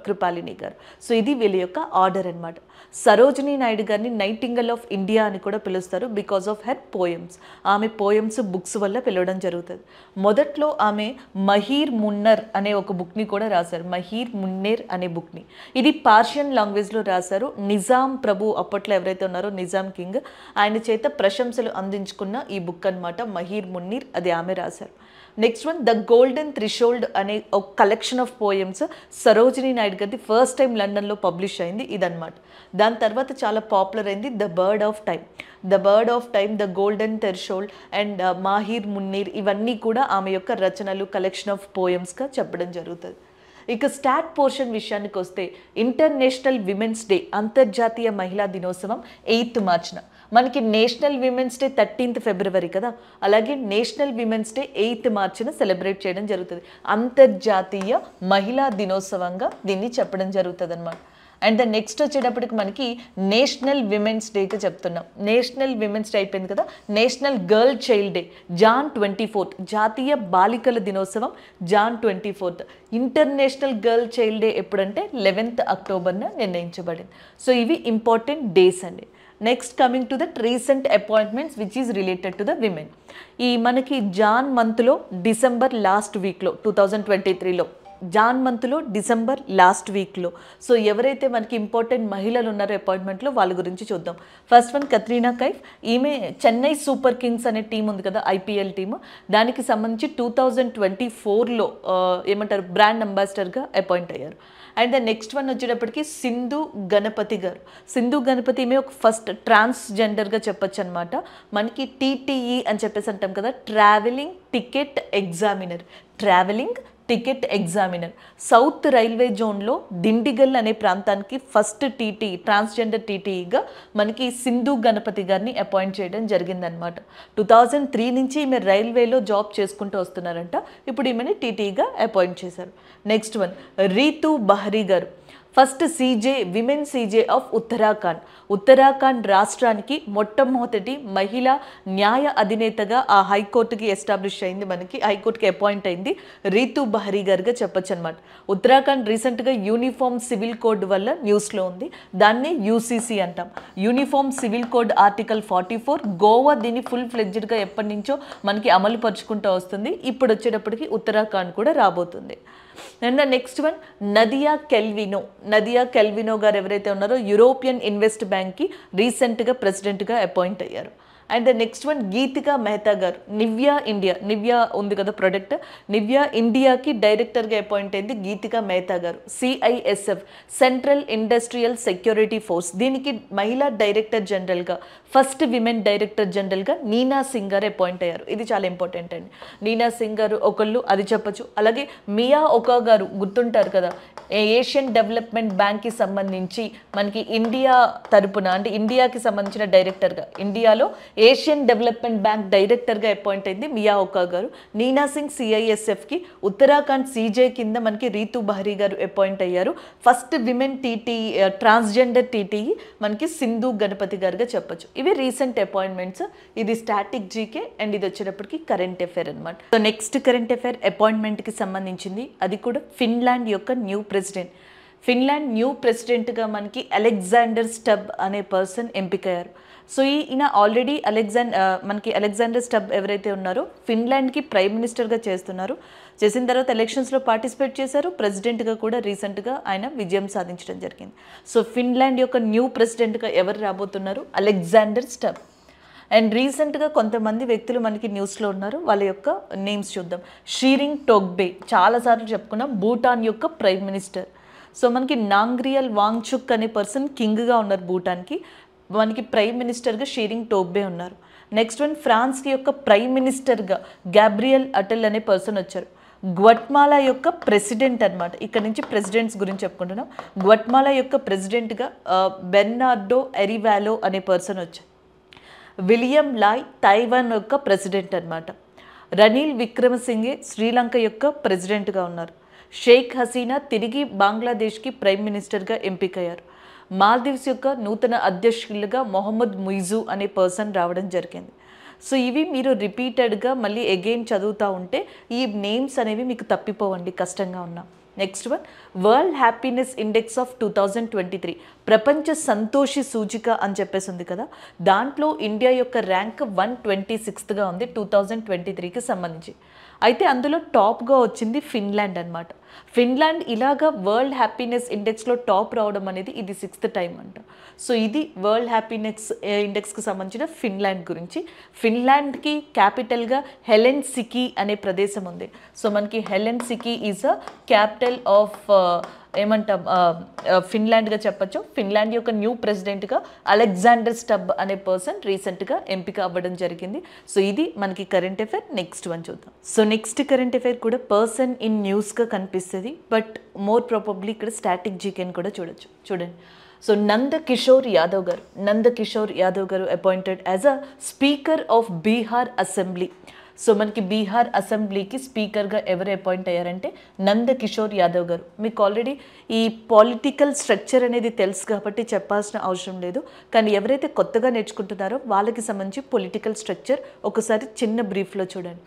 కృపాలిని గారు. సో ఇది వీళ్ళ యొక్క ఆర్డర్ అనమాట. సరోజినీ నాయుడు గారిని నైటింగల్ ఆఫ్ ఇండియా అని కూడా పిలుస్తారు బికాస్ ఆఫ్ హెర్ పోయమ్స్. ఆమె పోయమ్స్ బుక్స్ వల్ల పిలవడం జరుగుతుంది. మొదట్లో ఆమె మహీర్ మున్నర్ అనే ఒక బుక్ని కూడా రాశారు. మహీర్ మున్నేర్ అనే బుక్ని. ఇది పార్షియన్ లాంగ్వేజ్లో రాశారు. నిజాం ప్రభు అప్పట్లో ఎవరైతే ఉన్నారో నిజాం కింగ్, ఆయన చేత ప్రశంసలు అందించుకున్న ఈ బుక్ అనమాట మహీర్ మున్నీర్. అది ఆమె రాశారు. Next one the golden threshold అనే ఒక collection of poems Sarojini Naidu గారిది ఫస్ట్ టైం లండన్లో పబ్లిష్ అయింది ఇదన్నమాట. దాని తర్వాత చాలా పాపులర్ అయింది the bird of time. The bird of time, the golden threshold and Maher Muneer ఇవన్నీ కూడా ఆమె యొక్క రచనలు, కలెక్షన్ ఆఫ్ పోయమ్స్గా చెప్పడం జరుగుతుంది. ఇక స్టాట్ పోర్షన్ విషయానికి వస్తే ఇంటర్నేషనల్ విమెన్స్ డే, అంతర్జాతీయ మహిళా దినోత్సవం 8th మార్చ్న. మనకి నేషనల్ విమెన్స్ డే 13th ఫిబ్రవరి కదా, అలాగే నేషనల్ విమెన్స్ డే 8th మార్చ్న సెలబ్రేట్ చేయడం జరుగుతుంది. అంతర్జాతీయ మహిళా దినోత్సవంగా దీన్ని చెప్పడం జరుగుతుంది అనమాట. అండ్ ద నెక్స్ట్ వచ్చేటప్పటికి మనకి నేషనల్ విమెన్స్ డేకి చెప్తున్నాం. నేషనల్ విమెన్స్ డే అయిపోయింది కదా, national girl child day Jan 24th, జాతీయ బాలికల దినోత్సవం Jan 24th. International girl child day ఎప్పుడంటే 11th అక్టోబర్న నిర్ణయించబడింది. సో ఇవి ఇంపార్టెంట్ డేస్ అండి. Next coming to that recent appointments which is related to the women. ఈ మనకి జాన్ మంత్లో డిసెంబర్ లాస్ట్ వీక్లో 2023లో జాన్ మంత్లో డిసెంబర్ లాస్ట్ వీక్లో సో ఎవరైతే మనకి ఇంపార్టెంట్ మహిళలు ఉన్నారో అపాయింట్మెంట్లో వాళ్ళ గురించి చూద్దాం. First one Katrina Kaif. ఈమె చెన్నై సూపర్ కింగ్స్ అనే టీం ఉంది కదా, ఐపీఎల్ టీము, దానికి సంబంధించి 2024లో ఏమంటారు బ్రాండ్ అంబాసిడర్గా అపాయింట్ అయ్యారు. అండ్ ద నెక్స్ట్ వన్ వచ్చేటప్పటికి సింధు గణపతి గారు. సింధు గణపతి ఈమె ఒక ఫస్ట్ ట్రాన్స్జెండర్గా చెప్పొచ్చు అనమాట. మనకి టీటీఈ అని చెప్పేసి అంటాం కదా, travelling ticket examiner. Travelling ticket examiner. South railway జోన్లో దిండిగల్ అనే ప్రాంతానికి ఫస్ట్ టీటీ ట్రాన్స్జెండర్ టీటీఈగా మనకి సింధు గణపతి గారిని అపాయింట్ చేయడం జరిగిందనమాట. 2003 నుంచి ఈమె రైల్వేలో జాబ్ చేసుకుంటూ వస్తున్నారంట. ఇప్పుడు ఈమెని టీటీఈగా అపాయింట్ చేశారు. నెక్స్ట్ వన్ రీతు బహరీ గారు. First CJ, women CJ of Uttarakhand. Uttarakhand రాష్ట్రానికి మొట్టమొదటి మహిళా న్యాయ అధినేతగా ఆ హైకోర్టుకి ఎస్టాబ్లిష్ అయింది, మనకి హైకోర్టుకి అపాయింట్ అయింది రీతు బహరీ గారుగా చెప్పొచ్చు అనమాట. ఉత్తరాఖండ్ రీసెంట్గా యూనిఫామ్ సివిల్ కోడ్ వల్ల న్యూస్లో ఉంది, దాన్ని యూసీసీ అంటాం. Uniform civil code article 44. Goa దీన్ని ఫుల్ ఫ్లెడ్జ్డ్గా ఎప్పటి నుంచో మనకి అమలు పరుచుకుంటూ వస్తుంది. ఇప్పుడు వచ్చేటప్పటికి ఉత్తరాఖండ్ కూడా రాబోతుంది. And next one Nadia Calvino. Nadia Calvino గారు ఎవరైతే ఉన్నారో యూరోపియన్ ఇన్వెస్ట్ బ్యాంక్కి రీసెంట్గా ప్రెసిడెంట్గా అపాయింట్ అయ్యారు. And next one Geetika Mehta గారు. నివ్యా ఇండియా, నివ్యా ఉంది కదా ప్రొడక్ట్, నివ్యా ఇండియాకి డైరెక్టర్గా అపాయింట్ అయింది గీతికా మెహతా గారు. CISF, central industrial security force, దీనికి మహిళా డైరెక్టర్ జనరల్గా ఫస్ట్ విమెన్ డైరెక్టర్ జనరల్గా నీనా సింగ్ గారు అపాయింట్ అయ్యారు. ఇది చాలా ఇంపార్టెంట్ అండి. నీనా సింగ్ గారు ఒకళ్ళు, అది చెప్పచ్చు. అలాగే మియా ఒకా గారు గుర్తుంటారు కదా, ఏషియన్ డెవలప్మెంట్ బ్యాంక్కి సంబంధించి మనకి ఇండియా తరపున అంటే ఇండియాకి సంబంధించిన డైరెక్టర్గా, ఇండియాలో ఏషియన్ డెవలప్మెంట్ బ్యాంక్ డైరెక్టర్గా అపాయింట్ అయింది మియా ఒకా గారు. నీనా సింగ్ సిఐఎస్ఎఫ్కి. ఉత్తరాఖండ్ సీజే కింద మనకి రీతు బహరీ గారు అపాయింట్ అయ్యారు. First women TT transgender TTE మనకి సింధు గణపతి గారుగా చెప్పొచ్చు. ఇవి రీసెంట్ అపాయింట్మెంట్స్. ఇది స్టాటిక్ జీకే అండ్ ఇది వచ్చేటప్పటికి కరెంట్ అఫైర్ అనమాట. సో నెక్స్ట్ కరెంట్ అఫైర్ అపాయింట్మెంట్కి సంబంధించింది, అది కూడా ఫిన్లాండ్ యొక్క న్యూ ప్రెసిడెంట్. ఫిన్లాండ్ న్యూ ప్రెసిడెంట్గా మనకి అలెగ్జాండర్ స్టబ్ అనే పర్సన్ ఎంపికయ్యారు. సో ఈయన ఆల్రెడీ మనకి అలెగ్జాండర్ స్టబ్ ఎవరైతే ఉన్నారో ఫిన్లాండ్కి ప్రైమ్ మినిస్టర్గా చేసిన తర్వాత ఎలక్షన్స్లో పార్టిసిపేట్ చేశారు. ప్రెసిడెంట్గా కూడా రీసెంట్గా ఆయన విజయం సాధించడం జరిగింది. సో ఫిన్లాండ్ యొక్క న్యూ ప్రెసిడెంట్గా ఎవరు రాబోతున్నారు? Alexander stub. అండ్ రీసెంట్గా కొంతమంది వ్యక్తులు మనకి న్యూస్లో ఉన్నారు, వాళ్ళ యొక్క నేమ్స్ చూద్దాం. షీరింగ్ టోగ్బే, చాలాసార్లు చెప్పుకున్నాం, భూటాన్ యొక్క ప్రైమ్ మినిస్టర్. సో మనకి నాంగ్రియల్ వాంగ్చుక్ అనే పర్సన్ కింగ్గా ఉన్నారు భూటాన్కి, మనకి ప్రైమ్ మినిస్టర్గా షీరింగ్ టోగ్బే ఉన్నారు. నెక్స్ట్ వన్ ఫ్రాన్స్కి యొక్క ప్రైమ్ మినిస్టర్గా గ్యాబ్రియల్ అటెల్ అనే పర్సన్ వచ్చారు. గ్వట్మాలా యొక్క ప్రెసిడెంట్ అనమాట, ఇక్కడ నుంచి ప్రెసిడెంట్స్ గురించి చెప్పుకుంటున్నాం. గ్వట్మాలా యొక్క ప్రెసిడెంట్గా బెర్నార్డో ఎరివాలో అనే పర్సన్ వచ్చారు. విలియం లాయ్ తైవాన్ యొక్క ప్రెసిడెంట్ అనమాట. రనీల్ విక్రమసింఘే శ్రీలంక యొక్క ప్రెసిడెంట్గా ఉన్నారు. షేక్ హసీనా తిరిగి బంగ్లాదేశ్కి ప్రైమ్ మినిస్టర్గా ఎంపికయ్యారు. మాల్దీవ్స్ యొక్క నూతన అధ్యక్షులుగా మొహమ్మద్ ముయిజు అనే పర్సన్ రావడం జరిగింది. సో ఇవి మీరు రిపీటెడ్గా మళ్ళీ అగైన్ చదువుతూ ఉంటే ఈ నేమ్స్ అనేవి మీకు తప్పిపోవండి, కష్టంగా ఉన్నా. Next one, world happiness index of 2023, ప్రపంచ సంతోషి సూచిక అని చెప్పేసి ఉంది కదా, దాంట్లో ఇండియా యొక్క ర్యాంక్ 126గా ఉంది 2023కి సంబంధించి. అయితే అందులో టాప్గా వచ్చింది ఫిన్లాండ్ అనమాట. ఫిన్లాండ్ ఇలాగా వరల్డ్ హ్యాపీనెస్ ఇండెక్స్లో టాప్ రావడం అనేది ఇది 6th టైం అంట. సో ఇది వరల్డ్ హ్యాపీనెస్ ఇండెక్స్కి సంబంధించిన ఫిన్లాండ్ గురించి. ఫిన్లాండ్కి క్యాపిటల్గా హెలెన్సికి అనే ప్రదేశం ఉంది. సో మనకి హెలెన్సికి ఈజ్ అ క్యాపిటల్ ఆఫ్ ఏమంటాం ఫిన్లాండ్గా చెప్పచ్చు. ఫిన్లాండ్ యొక్క న్యూ ప్రెసిడెంట్గా అలెగ్జాండర్ స్టబ్ అనే పర్సన్ రీసెంట్గా ఎంపిక అవ్వడం జరిగింది. సో ఇది మనకి కరెంట్ అఫైర్. నెక్స్ట్ వన్ చూద్దాం. సో నెక్స్ట్ కరెంట్ అఫైర్ కూడా పర్సన్ ఇన్ న్యూస్గా కనిపిస్తుంది, బట్ మోర్ ప్రాబబ్లీ ఇక్కడ స్టాటిక్ జీకేని కూడా చూడండి. సో నందకిషోర్ యాదవ్ గారు appointed as a speaker of Bihar assembly. So మనకి బీహార్ అసెంబ్లీకి స్పీకర్గా ఎవరు అపాయింట్ అయ్యారంటే నందకిషోర్ యాదవ్ గారు. మీకు ఆల్రెడీ ఈ పొలిటికల్ స్ట్రక్చర్ అనేది తెలుసు కాబట్టి చెప్పాల్సిన అవసరం లేదు, కానీ ఎవరైతే కొత్తగా నేర్చుకుంటున్నారో వాళ్ళకి సంబంధించి పొలిటికల్ స్ట్రక్చర్ ఒకసారి చిన్న బ్రీఫ్లో చూడండి.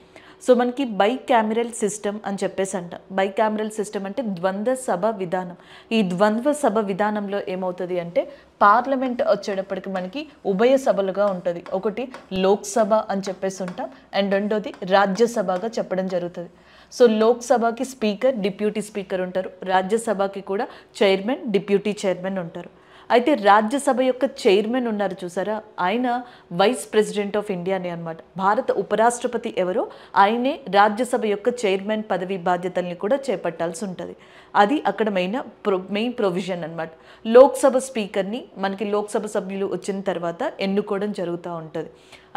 సో మనకి బైకామెరల్ సిస్టమ్ అని చెప్పేసి అంట. బైకామెరల్ సిస్టమ్ అంటే ద్వంద్వ సభ విధానం. ఈ ద్వంద్వ సభ విధానంలో ఏమవుతుంది అంటే పార్లమెంట్ వచ్చేటప్పటికి మనకి ఉభయ సభలుగా ఉంటుంది. ఒకటి లోక్సభ అని చెప్పేసి ఉంటాం, అండ్ రెండోది రాజ్యసభగా చెప్పడం జరుగుతుంది. సో లోక్సభకి స్పీకర్, డిప్యూటీ స్పీకర్ ఉంటారు. రాజ్యసభకి కూడా చైర్మన్, డిప్యూటీ చైర్మన్ ఉంటారు. అయితే రాజ్యసభ యొక్క చైర్మన్ ఉన్నారు చూసారా, ఆయన వైస్ ప్రెసిడెంట్ ఆఫ్ ఇండియానే అనమాట. భారత ఉపరాష్ట్రపతి ఎవరో ఆయనే రాజ్యసభ యొక్క చైర్మన్ పదవి బాధ్యతల్ని కూడా చేపట్టాల్సి ఉంటుంది. అది అక్కడ మెయిన్ ప్రొవిజన్ అనమాట. లోక్సభ స్పీకర్ని మనకి లోక్సభ సభ్యులు వచ్చిన తర్వాత ఎన్నుకోవడం జరుగుతూ ఉంటుంది.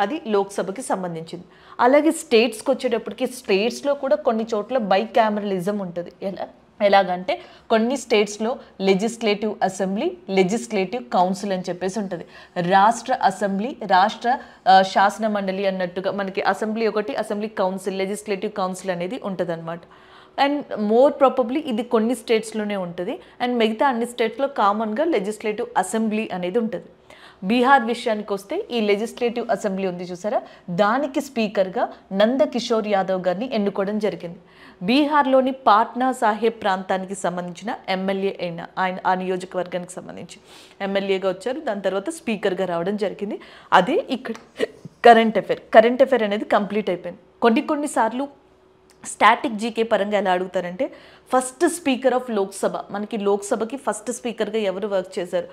అది లోక్సభకి సంబంధించింది. అలాగే స్టేట్స్కి వచ్చేటప్పటికి స్టేట్స్లో కూడా కొన్ని చోట్ల బైకామరలిజం ఉంటుంది. ఎలాగంటే కొన్ని స్టేట్స్లో లెజిస్లేటివ్ అసెంబ్లీ, లెజిస్లేటివ్ కౌన్సిల్ అని చెప్పేసి ఉంటుంది. రాష్ట్ర అసెంబ్లీ, రాష్ట్ర శాసన మండలి అన్నట్టుగా మనకి అసెంబ్లీ ఒకటి, అసెంబ్లీ కౌన్సిల్, లెజిస్లేటివ్ కౌన్సిల్ అనేది ఉంటుంది అనమాట. అండ్ మోర్ ప్రాబబ్లీ ఇది కొన్ని స్టేట్స్లోనే ఉంటుంది, అండ్ మిగతా అన్ని స్టేట్స్లో కామన్గా లెజిస్లేటివ్ అసెంబ్లీ అనేది ఉంటుంది. బీహార్ విషయానికి వస్తే ఈ లెజిస్లేటివ్ అసెంబ్లీ ఉంది చూసారా, దానికి స్పీకర్గా నందకిషోర్ యాదవ్ గారిని ఎన్నుకోవడం జరిగింది. బీహార్లోని పాట్నా సాహెబ్ ప్రాంతానికి సంబంధించిన ఎమ్మెల్యే అయిన ఆయన, ఆ నియోజకవర్గానికి సంబంధించి ఎమ్మెల్యేగా వచ్చారు. దాని తర్వాత స్పీకర్గా రావడం జరిగింది. అదే ఇక్కడ కరెంట్ అఫైర్ అనేది కంప్లీట్ అయిపోయింది. కొన్నిసార్లు స్టాటిక్ జీకే పరంగా ఎలా అడుగుతారంటే ఫస్ట్ స్పీకర్ ఆఫ్ లోక్సభ, మనకి లోక్సభకి ఫస్ట్ స్పీకర్గా ఎవరు వర్క్ చేశారు?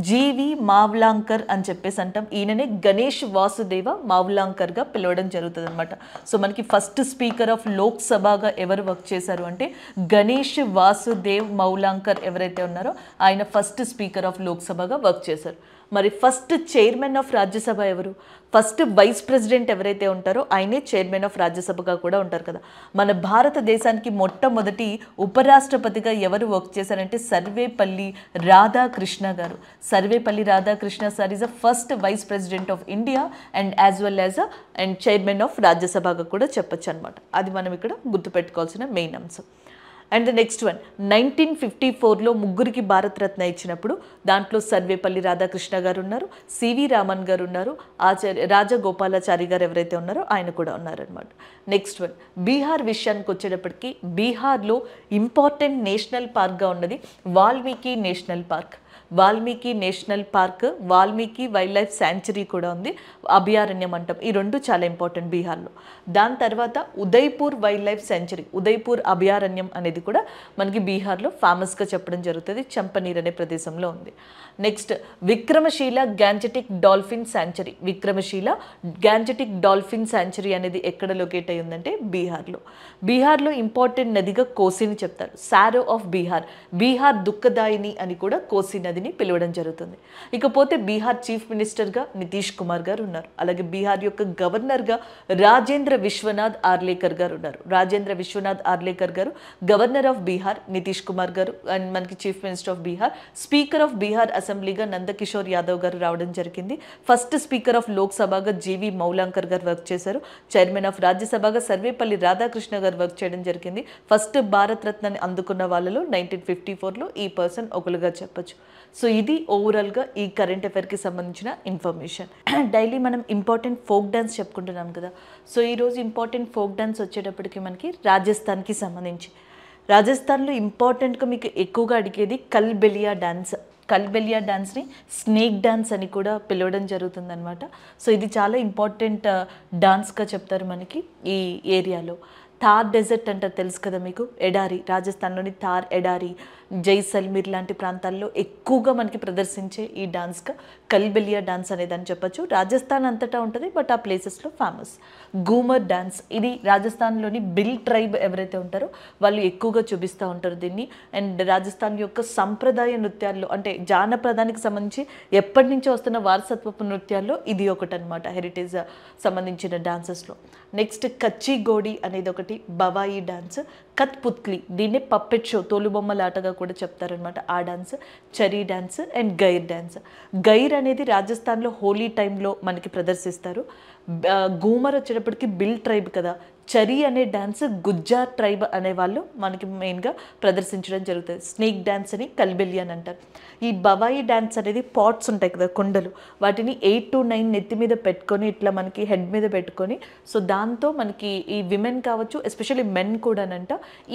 జీవి మావ్లాంకర్ అని చెప్పేసి అంటాం. ఈయననే గణేష్ వాసుదేవ మావ్లాంకర్గా పిలవడం జరుగుతుంది అనమాట. సో మనకి ఫస్ట్ స్పీకర్ ఆఫ్ లోక్సభగా ఎవరు వర్క్ చేశారు అంటే గణేష్ వాసుదేవ్ మావ్లాంకర్ ఎవరైతే ఉన్నారో ఆయన ఫస్ట్ స్పీకర్ ఆఫ్ లోక్సభగా వర్క్ చేశారు. మరి ఫస్ట్ చైర్మన్ ఆఫ్ రాజ్యసభ ఎవరు? ఫస్ట్ వైస్ ప్రెసిడెంట్ ఎవరైతే ఉంటారో ఆయనే చైర్మన్ ఆఫ్ రాజ్యసభగా కూడా ఉంటారు కదా. మన భారతదేశానికి మొట్టమొదటి ఉపరాష్ట్రపతిగా ఎవరు వర్క్ చేశారంటే సర్వేపల్లి రాధాకృష్ణ గారు. Sarvepalli Radhakrishna sir is a first vice president of India and as well as and chairman of రాజ్యసభగా కూడా చెప్పొచ్చు అనమాట. అది మనం ఇక్కడ గుర్తుపెట్టుకోవాల్సిన మెయిన్ అంశం. అండ్ ద నెక్స్ట్ వన్ 1954లో ముగ్గురికి భారతరత్న ఇచ్చినప్పుడు దాంట్లో సర్వేపల్లి రాధాకృష్ణ గారు ఉన్నారు, సివి రామన్ గారు ఉన్నారు, రాజగోపాలాచారి గారు ఎవరైతే ఉన్నారో ఆయన కూడా ఉన్నారనమాట. నెక్స్ట్ వన్ బీహార్ విషయానికి వచ్చేటప్పటికి బీహార్లో ఇంపార్టెంట్ నేషనల్ పార్క్గా ఉన్నది Valmiki national park. Valmiki national park, Valmiki wild life sanctuary కూడా ఉంది, అభయారణ్యం అంటాం. ఈ రెండు చాలా ఇంపార్టెంట్ బీహార్లో. దాని తర్వాత Udaipur wild life sanctuary, Udaipur అభయారణ్యం అనేది కూడా మనకి బీహార్లో ఫేమస్గా చెప్పడం జరుగుతుంది, చంపనీర్ అనే ప్రదేశంలో ఉంది. Next Vikramashila Gangetic dolphin sanctuary. Vikramashila Gangetic dolphin sanctuary అనేది ఎక్కడ లొకేట్ అయి ఉందంటే బీహార్లో. బీహార్లో ఇంపార్టెంట్ నదిగా కోసిని చెప్తారు, సారో ఆఫ్ బీహార్, బీహార్ దుఃఖదాయిని అని కూడా కోసి నదిని పిలవడం జరుగుతుంది. ఇకపోతే బీహార్ చీఫ్ మినిస్టర్గా నితీష్ కుమార్ గారు ఉన్నారు. అలాగే బీహార్ యొక్క గవర్నర్గా రాజేంద్ర విశ్వనాథ్ ఆర్లేకర్ గారు ఉన్నారు. రాజేంద్ర విశ్వనాథ్ ఆర్లేకర్ గారు గవర్నర్ ఆఫ్ బీహార్, నితీష్ కుమార్ గారు అండ్ మనకి chief minister of Bihar. Speaker of Bihar అసెంబ్లీగా నందకిషోర్ యాదవ్ గారు రావడం జరిగింది. ఫస్ట్ స్పీకర్ ఆఫ్ లోక్సభగా జీవి మౌలాంకర్ గారు వర్క్ చేశారు. చైర్మన్ ఆఫ్ రాజ్యసభగా సర్వేపల్లి రాధాకృష్ణ గారు వర్క్ చేయడం జరిగింది. ఫస్ట్ భారత్ రత్నని అందుకున్న వాళ్ళలో 1954లో ఈ పర్సన్ ఒకరుగా చెప్పొచ్చు. సో ఇది ఓవరాల్గా ఈ కరెంట్ అఫైర్కి సంబంధించిన ఇన్ఫర్మేషన్. డైలీ మనం ఇంపార్టెంట్ ఫోక్ డాన్స్ చెప్పుకుంటున్నాం కదా. సో ఈరోజు ఇంపార్టెంట్ ఫోక్ డాన్స్ వచ్చేటప్పటికి మనకి రాజస్థాన్కి సంబంధించి, రాజస్థాన్లో ఇంపార్టెంట్గా మీకు ఎక్కువగా అడిగేది Kalbelia dance. Kalbelia డాన్స్ని snake dance అని కూడా పిలవడం జరుగుతుందన్నమాట. సో ఇది చాలా ఇంపార్టెంట్ డాన్స్గా చెప్తారు మనకి ఈ ఏరియాలో. థార్ డెజర్ట్ అంటారు, తెలుసు కదా మీకు, ఎడారి. రాజస్థాన్లోని థార్ ఎడారి, జైసల్మీర్ లాంటి ప్రాంతాల్లో ఎక్కువగా మనకి ప్రదర్శించే ఈ డాన్స్గా కల్బెలియా డాన్స్ అనేదని చెప్పచ్చు. రాజస్థాన్ అంతటా ఉంటుంది, బట్ ఆ ప్లేసెస్లో ఫేమస్. గూమర్ డాన్స్, ఇది రాజస్థాన్లోని బిల్ ట్రైబ్ ఎవరైతే ఉంటారో వాళ్ళు ఎక్కువగా చూపిస్తూ ఉంటారు దీన్ని. అండ్ రాజస్థాన్ యొక్క సంప్రదాయ నృత్యాల్లో, అంటే జానపదానికి సంబంధించి ఎప్పటి నుంచో వస్తున్న వారసత్వపు నృత్యాల్లో ఇది ఒకటి అనమాట, హెరిటేజ్ సంబంధించిన డాన్సెస్లో. నెక్స్ట్ కచ్చి గోడి అనేది ఒకటి, బవాయి డాన్స్, కత్పుత్లి, దీన్నే పప్పెట్ షో, తోలుబొమ్మలాటగా కూడా చెప్తారనమాట ఆ డాన్స్, చరీ డాన్స్ అండ్ గైర్ డాన్స్. గైర్ అనేది రాజస్థాన్లో హోలీ టైంలో మనకి ప్రదర్శిస్తారు. గూమర్ వచ్చేటప్పటికి బిల్ ట్రైబ్ కదా. చరీ అనే డాన్స్ గుజ్జార్ ట్రైబ్ అనేవాళ్ళు మనకి మెయిన్గా ప్రదర్శించడం జరుగుతుంది. స్నేక్ డాన్స్ అని కల్బెలియా అని అంటారు. ఈ బవాయి డాన్స్ అనేది పాట్స్ ఉంటాయి కదా, కొండలు, వాటిని 8 to 9 నెత్తి మీద పెట్టుకొని ఇట్లా మనకి హెడ్ మీద పెట్టుకొని, సో దాంతో మనకి ఈ విమెన్ కావచ్చు, ఎస్పెషల్లీ మెన్ కూడానంట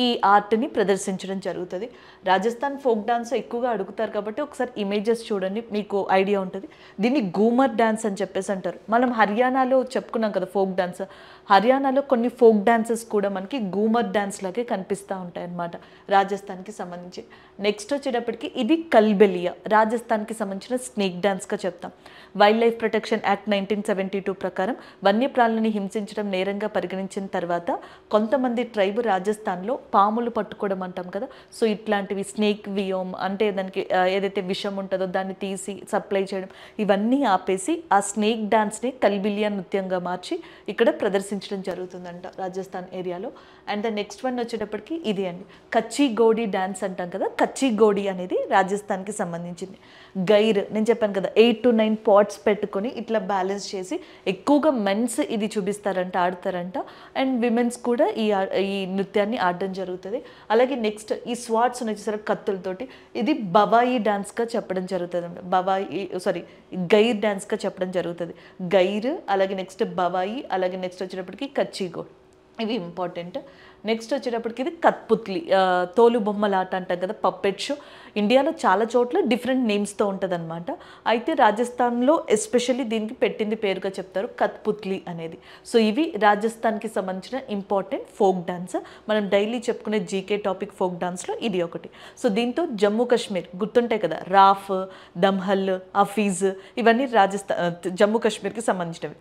ఈ ఆర్ట్ని ప్రదర్శించడం జరుగుతుంది. రాజస్థాన్ ఫోక్ డాన్స్ ఎక్కువగా అడుగుతారు కాబట్టి ఒకసారి ఇమేజెస్ చూడండి, మీకు ఐడియా ఉంటుంది. దీన్ని గూమర్ డాన్స్ అని చెప్పేసి అంటారు. మనం హర్యానాలో చెప్పుకున్నాం కదా ఫోక్ డాన్స్, హర్యానాలో కొన్ని ఫోక్ డాన్సెస్ కూడా మనకి గూమర్ డాన్స్ లాగే కనిపిస్తూ ఉంటాయి అన్నమాట రాజస్థాన్కి సంబంధించి. నెక్స్ట్ వచ్చేటప్పటికి ఇది కల్బెలియా, రాజస్థాన్కి సంబంధించిన స్నేక్ డాన్స్గా చెప్తాం. వైల్డ్ లైఫ్ ప్రొటెక్షన్ యాక్ట్ 1972 ప్రకారం వన్యప్రాణులని హింసించడం నేరంగా పరిగణించిన తర్వాత కొంతమంది ట్రైబ్ రాజస్థాన్లో పాములు పట్టుకోవడం అంటాం కదా, సో ఇట్లాంటివి స్నేక్ వియోమ్ అంటే దానికి ఏదైతే విషం ఉంటుందో దాన్ని తీసి సప్లై చేయడం, ఇవన్నీ ఆపేసి ఆ స్నేక్ డాన్స్ని కల్బెలియా నృత్యంగా మార్చి ఇక్కడ ప్రదర్శించడం జరుగుతుందంట రాజస్థాన్ ఏరియాలో. అండ్ ద నెక్స్ట్ వన్ వచ్చేటప్పటికి ఇది అండి, కచ్చి గోడి డాన్స్ అంటాం కదా. కచ్చి గోడి అనేది రాజస్థాన్కి సంబంధించింది. గైర్ నేను చెప్పాను కదా, 8 to 9 పాట్స్ పెట్టుకొని ఇట్లా బ్యాలెన్స్ చేసి ఎక్కువగా మెన్స్ ఇది చూపిస్తారంట, ఆడతారంట. అండ్ విమెన్స్ కూడా ఈ నృత్యాన్ని ఆడడం జరుగుతుంది. అలాగే నెక్స్ట్ ఈ స్వాట్స్ ఉన్నాయి చూసారా కత్తులతోటి, ఇది బవాయి డాన్స్గా చెప్పడం జరుగుతుంది అంట. గైర్ డాన్స్గా చెప్పడం జరుగుతుంది. గైర్, అలాగే నెక్స్ట్ బవాయి, అలాగే నెక్స్ట్ వచ్చేటప్పటికి కచ్చిగోడ్, ఇవి ఇంపార్టెంట్. నెక్స్ట్ వచ్చేటప్పటికి ఇది కత్పుత్లి, తోలు బొమ్మలాట అంటాం కదా, పప్పెట్ షో. ఇండియాలో చాలా చోట్ల డిఫరెంట్ నేమ్స్తో ఉంటుంది అనమాట. అయితే రాజస్థాన్లో ఎస్పెషల్లీ దీనికి పెట్టింది పేరుగా చెప్తారు కత్పుత్లి అనేది. సో ఇవి రాజస్థాన్కి సంబంధించిన ఇంపార్టెంట్ ఫోక్ డాన్స్. మనం డైలీ చెప్పుకునే జీకే టాపిక్ ఫోక్ డాన్స్లో ఇది ఒకటి. సో దీంతో జమ్మూ కాశ్మీర్ గుర్తుంటాయి కదా, రాఫ్, దమ్హల్, అఫీజ్, ఇవన్నీ జమ్మూ కాశ్మీర్కి సంబంధించినవి.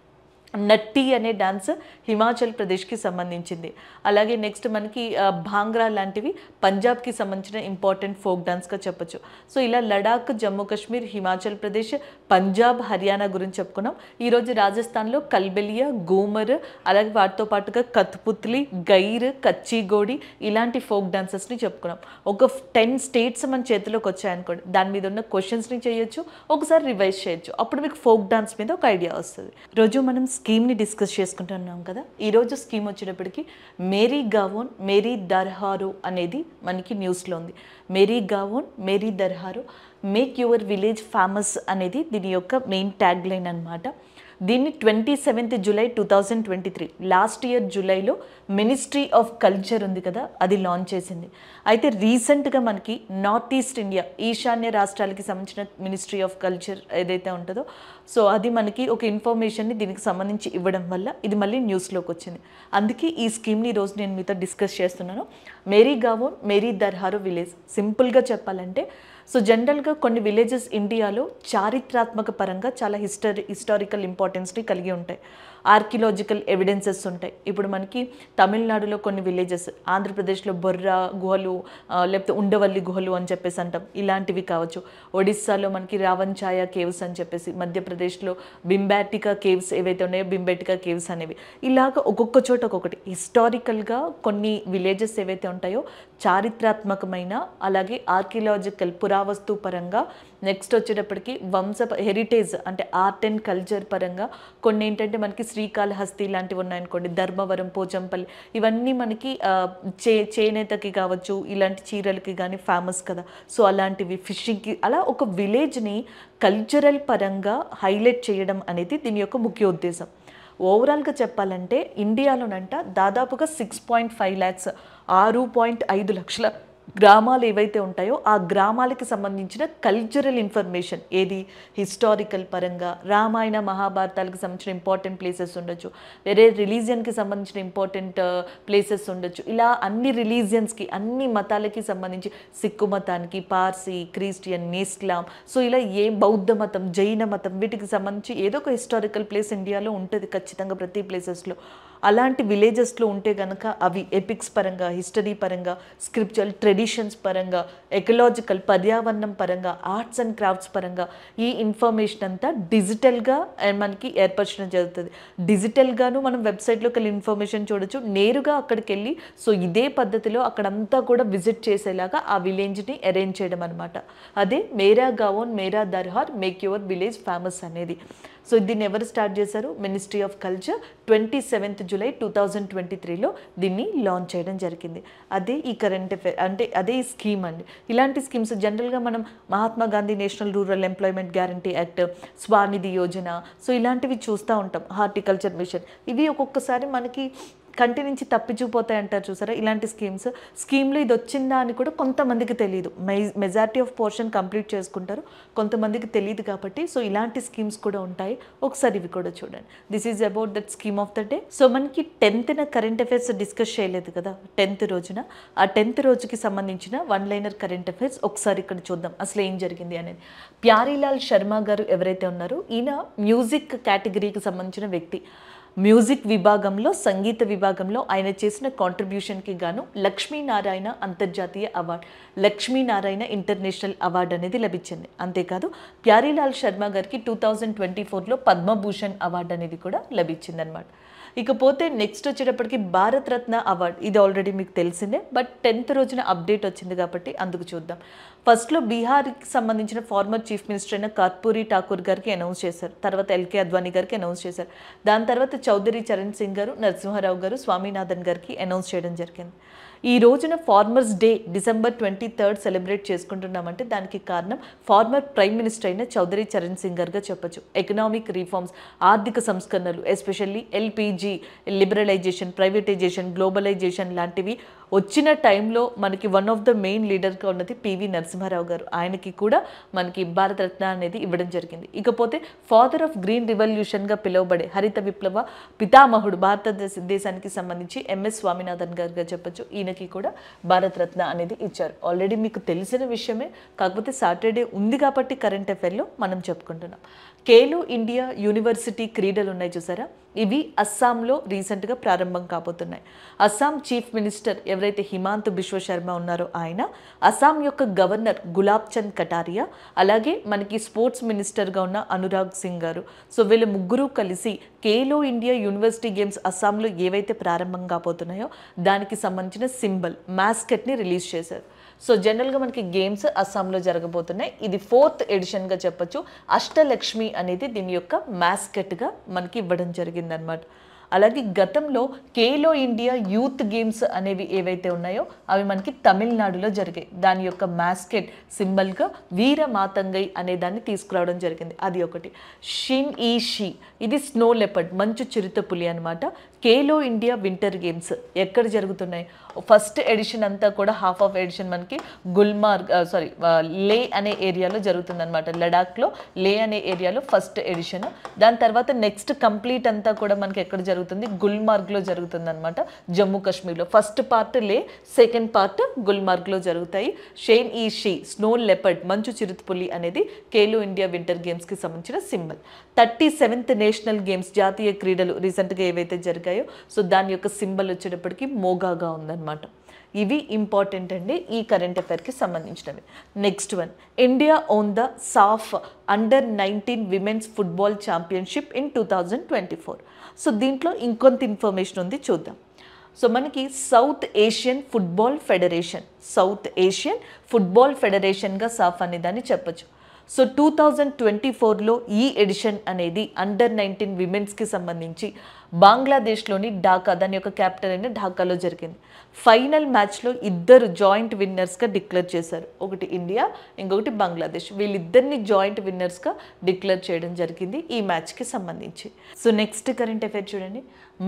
నట్టి అనే డాన్స్ హిమాచల్ ప్రదేశ్కి సంబంధించింది. అలాగే నెక్స్ట్ మనకి భాంగ్రా లాంటివి పంజాబ్కి సంబంధించిన ఇంపార్టెంట్ ఫోక్ డాన్స్గా చెప్పచ్చు. సో ఇలా లడాక్, జమ్మూ కాశ్మీర్, హిమాచల్ ప్రదేశ్, పంజాబ్, హర్యానా గురించి చెప్పుకున్నాం. ఈరోజు రాజస్థాన్లో కల్బెలియా, గూమర్, అలాగే వాటితో పాటుగా కత్పుత్లి, గైర్, కచ్చిగోడి ఇలాంటి ఫోక్ డాన్సెస్ని చెప్పుకున్నాం. ఒక 10 స్టేట్స్ మన చేతిలోకి వచ్చాయనుకోండి, దాని మీద ఉన్న క్వశ్చన్స్ని చేయొచ్చు, ఒకసారి రివైజ్ చేయొచ్చు, అప్పుడు మీకు ఫోక్ డాన్స్ మీద ఒక ఐడియా వస్తుంది. రోజు మనం స్కీమ్ని డిస్కస్ చేసుకుంటున్నాం కదా. ఈరోజు స్కీమ్ వచ్చేటప్పటికి మేరీ గావోన్ మేరీ దర్హారో అనేది మనకి న్యూస్లో ఉంది. Meri Gaon Meri Dharohar make your village famous అనేది దీని యొక్క మెయిన్ ట్యాగ్ లైన్ అనమాట. దీన్ని 27th జూలై 2023 లాస్ట్ ఇయర్ జూలైలో మినిస్ట్రీ ఆఫ్ కల్చర్ ఉంది కదా, అది లాంచ్ చేసింది. అయితే రీసెంట్గా మనకి నార్త్ ఈస్ట్ ఇండియా ఈశాన్య రాష్ట్రాలకి సంబంధించిన మినిస్ట్రీ ఆఫ్ కల్చర్ ఏదైతే ఉంటుందో, సో అది మనకి ఒక ఇన్ఫర్మేషన్ని దీనికి సంబంధించి ఇవ్వడం వల్ల ఇది మళ్ళీ న్యూస్లోకి వచ్చింది. అందుకే ఈ స్కీమ్ని ఈరోజు నేను మీతో డిస్కస్ చేస్తున్నాను. మేరీ గావోన్ మేరీ దర్హారో విలేజ్. సింపుల్గా చెప్పాలంటే సో జనరల్గా కొన్ని విలేజెస్ ఇండియాలో చారిత్రాత్మక పరంగా చాలా హిస్టారికల్ ఇంపార్టెన్స్ని కలిగి ఉంటాయి. ఆర్కియలాజికల్ ఎవిడెన్సెస్ ఉంటాయి. ఇప్పుడు మనకి తమిళనాడులో కొన్ని విలేజెస్, ఆంధ్రప్రదేశ్లో బొర్రా గుహలు, లేకపోతే ఉండవల్లి గుహలు అని చెప్పేసి అంటాం, ఇలాంటివి కావచ్చు. ఒడిస్సాలో మనకి రావణఛాయ కేవ్స్ అని చెప్పేసి, మధ్యప్రదేశ్లో బింబాటికా కేవ్స్ ఏవైతే ఉన్నాయో బింబెటికా కేవ్స్ అనేవి, ఇలాగ ఒక్కొక్క చోట ఒక్కొక్కటి హిస్టారికల్గా కొన్ని విలేజెస్ ఏవైతే ఉంటాయో చారిత్రాత్మకమైన, అలాగే ఆర్కియలాజికల్ పురావస్తు పరంగా, నెక్స్ట్ వచ్చేటప్పటికి హెరిటేజ్ అంటే ఆర్ట్ అండ్ కల్చర్ పరంగా కొన్ని ఏంటంటే మనకి శ్రీకాళహస్తి ఇలాంటివి ఉన్నాయనుకోండి, ధర్మవరం, పోచంపల్లి, ఇవన్నీ మనకి చేనేతకి కావచ్చు, ఇలాంటి చీరలకి కానీ ఫేమస్ కదా. సో అలాంటివి ఫిషింగ్కి, అలా ఒక విలేజ్ని కల్చరల్ పరంగా హైలైట్ చేయడం అనేది దీని యొక్క ముఖ్య ఉద్దేశం. ఓవరాల్గా చెప్పాలంటే ఇండియాలోనంట దాదాపుగా 6.5 lakhs 6.5 లక్షల గ్రామాలు ఏవైతే ఉంటాయో ఆ గ్రామాలకి సంబంధించిన కల్చరల్ ఇన్ఫర్మేషన్, ఏది హిస్టారికల్ పరంగా రామాయణ మహాభారతాలకు సంబంధించిన ఇంపార్టెంట్ ప్లేసెస్ ఉండొచ్చు, వేరే రిలీజియన్కి సంబంధించిన ఇంపార్టెంట్ ప్లేసెస్ ఉండొచ్చు. ఇలా అన్ని రిలీజియన్స్కి, అన్ని మతాలకి సంబంధించి, సిక్కు మతానికి, పార్సీ, క్రిస్టియన్, ఇస్లాం, సో ఇలా బౌద్ధ మతం, జైన మతం, వీటికి సంబంధించి ఏదో ఒక హిస్టారికల్ ప్లేస్ ఇండియాలో ఉంటుంది ఖచ్చితంగా ప్రతి ప్లేసెస్లో. అలాంటి విలేజెస్లో ఉంటే కనుక అవి ఎపిక్స్ పరంగా, హిస్టరీ పరంగా, స్క్రిప్చువల్ ట్రెడిషన్స్ పరంగా, ఎకలాజికల్ పర్యావరణం పరంగా, ఆర్ట్స్ అండ్ క్రాఫ్ట్స్ పరంగా ఈ ఇన్ఫర్మేషన్ అంతా డిజిటల్గా మనకి ఏర్పరచడం జరుగుతుంది. డిజిటల్గాను మనం వెబ్సైట్లోకి వెళ్ళి ఇన్ఫర్మేషన్ చూడొచ్చు, నేరుగా అక్కడికి వెళ్ళి సో ఇదే పద్ధతిలో అక్కడంతా కూడా విజిట్ చేసేలాగా ఆ విలేజ్ని అరేంజ్ చేయడం అనమాట. అదే Mera Gaon Mera Dharohar make your village famous అనేది. సో దీన్ని ఎవరు స్టార్ట్ చేశారు? Ministry of culture 27th July 2023లో దీన్ని లాంచ్ చేయడం జరిగింది. అదే ఈ కరెంట్ అఫేర్ అంటే అదే ఈ స్కీమ్ అండి. ఇలాంటి స్కీమ్స్ జనరల్గా మనం Mahatma Gandhi national rural employment guarantee act, SVANidhi Yojana, so ఇలాంటివి చూస్తూ ఉంటాం. హార్టికల్చర్ మిషన్, ఇవి ఒక్కొక్కసారి మనకి కంటి నుంచి తప్పించుకుపోతాయి అంటారు చూసారా, ఇలాంటి స్కీమ్లో ఇది వచ్చిందా అని కూడా కొంతమందికి తెలియదు. మెజారిటీ ఆఫ్ పోర్షన్ కంప్లీట్ చేసుకుంటారు, కొంతమందికి తెలియదు. కాబట్టి సో ఇలాంటి స్కీమ్స్ కూడా ఉంటాయి, ఒకసారి ఇవి కూడా చూడండి. This is about that scheme of the day. So మనకి 10th కరెంట్ అఫైర్స్ డిస్కస్ చేయలేదు కదా 10th రోజున, ఆ 10th రోజుకి సంబంధించిన 1-liner కరెంట్ అఫైర్స్ ఒకసారి ఇక్కడ చూద్దాం అసలు ఏం జరిగింది అనేది. ప్యారీలాల్ శర్మ గారు ఎవరైతే ఉన్నారో ఈయన మ్యూజిక్ కేటగిరీకి సంబంధించిన వ్యక్తి. మ్యూజిక్ విభాగంలో, సంగీత విభాగంలో ఆయన చేసిన కాంట్రిబ్యూషన్కి గాను లక్ష్మీనారాయణ అంతర్జాతీయ అవార్డు, లక్ష్మీనారాయణ ఇంటర్నేషనల్ అవార్డు అనేది లభించింది. అంతేకాదు ప్యారీలాల్ శర్మ గారికి 2024లో పద్మభూషణ్ అవార్డు అనేది కూడా లభించింది అనమాట. ఇకపోతే నెక్స్ట్ వచ్చేటప్పటికి భారతరత్న అవార్డు, ఇది ఆల్రెడీ మీకు తెలిసిందే, బట్ 10th రోజున అప్డేట్ వచ్చింది కాబట్టి అందుకు చూద్దాం. ఫస్ట్లో బీహార్కి సంబంధించిన ఫార్మర్ చీఫ్ మినిస్టర్ అయిన కర్పూరి ఠాకూర్ గారికి అనౌన్స్ చేశారు, తర్వాత ఎల్కే అద్వానీ గారికి అనౌన్స్ చేశారు, దాని తర్వాత చౌదరి చరణ్ సింగ్ గారు, నరసింహారావు గారు, స్వామినాథన్ గారికి అనౌన్స్ చేయడం జరిగింది. ఈ రోజున farmers day December 23rd celebrate చేసుకుంటున్నామంటే దానికి కారణం ఫార్మర్ ప్రైమ్ మినిస్టర్ అయిన చౌదరి చరణ్ సింగ్ గారుగా చెప్పొచ్చు. ఎకనామిక్ రిఫార్మ్స్, ఆర్థిక సంస్కరణలు, especially LPG liberalisation, privatisation, globalisation లాంటివి వచ్చిన టైంలో మనకి వన్ ఆఫ్ ద మెయిన్ లీడర్గా ఉన్నది పివి నరసింహారావు గారు. ఆయనకి కూడా మనకి భారతరత్న అనేది ఇవ్వడం జరిగింది. ఇకపోతే ఫాదర్ ఆఫ్ గ్రీన్ రివల్యూషన్గా పిలువబడే హరిత విప్లవ పితామహుడు భారతదేశానికి సంబంధించి ఎంఎస్ స్వామినాథన్ గారుగా చెప్పొచ్చు. ఈయనకి కూడా భారతరత్న అనేది ఇచ్చారు. ఆల్రెడీ మీకు తెలిసిన విషయమే, కాకపోతే సాటర్డే ఉంది కాబట్టి కరెంట్ అఫైర్లో మనం చెప్పుకుంటున్నాం. ఖేలో ఇండియా యూనివర్సిటీ క్రీడలు ఉన్నాయి చూసారా, ఇవి అస్సాంలో రీసెంట్గా ప్రారంభం కాబోతున్నాయి. అస్సాం చీఫ్ మినిస్టర్ ఎవరైతే హిమాంత బిశ్వ శర్మ ఉన్నారో ఆయన, అస్సాం యొక్క గవర్నర్ గులాబ్ చంద్ కటారియా, అలాగే మనకి స్పోర్ట్స్ మినిస్టర్గా ఉన్న అనురాగ్ సింగ్ గారు, సో వీళ్ళు ముగ్గురు కలిసి ఖేలో ఇండియా యూనివర్సిటీ గేమ్స్ అస్సాంలో ఏవైతే ప్రారంభం కాబోతున్నాయో దానికి సంబంధించిన సింబల్, మాస్కెట్ని రిలీజ్ చేశారు. సో జనరల్గా మనకి గేమ్స్ అస్సాంలో జరగబోతున్నాయి. ఇది 4th ఎడిషన్గా చెప్పొచ్చు. అష్టలక్ష్మి అనేది దీని యొక్క మ్యాస్కెట్గా మనకి ఇవ్వడం జరిగిందనమాట. అలాగే గతంలో ఖేలో ఇండియా యూత్ గేమ్స్ అనేవి ఏవైతే ఉన్నాయో అవి మనకి తమిళనాడులో జరిగాయి. దాని యొక్క మ్యాస్కెట్ సింబల్గా వీర మాతంగై అనే దాన్ని తీసుకురావడం జరిగింది. అది ఒకటి. షిన్ ఈ షీ ఇది స్నో లెపర్డ్ మంచు చిరుతపులి అనమాట. ఖేలో ఇండియా వింటర్ గేమ్స్ ఎక్కడ జరుగుతున్నాయి? ఫస్ట్ ఎడిషన్ అంతా కూడా హాఫ్ ఆఫ్ ఎడిషన్ మనకి గుల్మార్గ్ లే అనే ఏరియాలో జరుగుతుంది అనమాట. లడాఖ్లో లే అనే ఏరియాలో ఫస్ట్ ఎడిషన్. దాని తర్వాత నెక్స్ట్ కంప్లీట్ అంతా కూడా మనకి ఎక్కడ జరుగుతుంది? గుల్మార్గ్లో జరుగుతుంది అనమాట, జమ్మూ కాశ్మీర్లో. ఫస్ట్ పార్ట్ లే, సెకండ్ పార్ట్ గుల్మార్గ్లో జరుగుతాయి. షేన్ ఈ షీ స్నో లెపర్డ్ మంచు చిరుతపులి అనేది ఖేలో ఇండియా వింటర్ గేమ్స్కి సంబంధించిన సింబల్. 37th నేషనల్ గేమ్స్ జాతీయ క్రీడలు రీసెంట్గా ఏవైతే జరిగాయో సో దాని యొక్క సింబల్ వచ్చేటప్పటికి మోగాగా ఉందన్నమాట. ఇవి ఇంపార్టెంట్ అండి ఈ కరెంట్ అఫైర్కి సంబంధించినవి. Next one, India won the SAFF under nineteen women's football championship in 2024. So దీంట్లో ఇంకొంత ఇన్ఫర్మేషన్ ఉంది, చూద్దాం. సో మనకి సౌత్ ఏషియన్ ఫుట్బాల్ ఫెడరేషన్గా సాఫ్ అనే దాన్ని చెప్పచ్చు. సో 2024లో ఈ ఎడిషన్ అనేది అండర్-19 విమెన్స్కి సంబంధించి బంగ్లాదేశ్లోని ఢాకా, దాని యొక్క క్యాపిటల్ అయిన ఢాకాలో జరిగింది. ఫైనల్ మ్యాచ్లో ఇద్దరు జాయింట్ విన్నర్స్గా డిక్లేర్ చేశారు. ఒకటి ఇండియా, ఇంకొకటి బంగ్లాదేశ్. వీళ్ళిద్దరిని జాయింట్ విన్నర్స్గా డిక్లేర్ చేయడం జరిగింది ఈ మ్యాచ్కి సంబంధించి. సో నెక్స్ట్ కరెంట్ అఫైర్ చూడండి.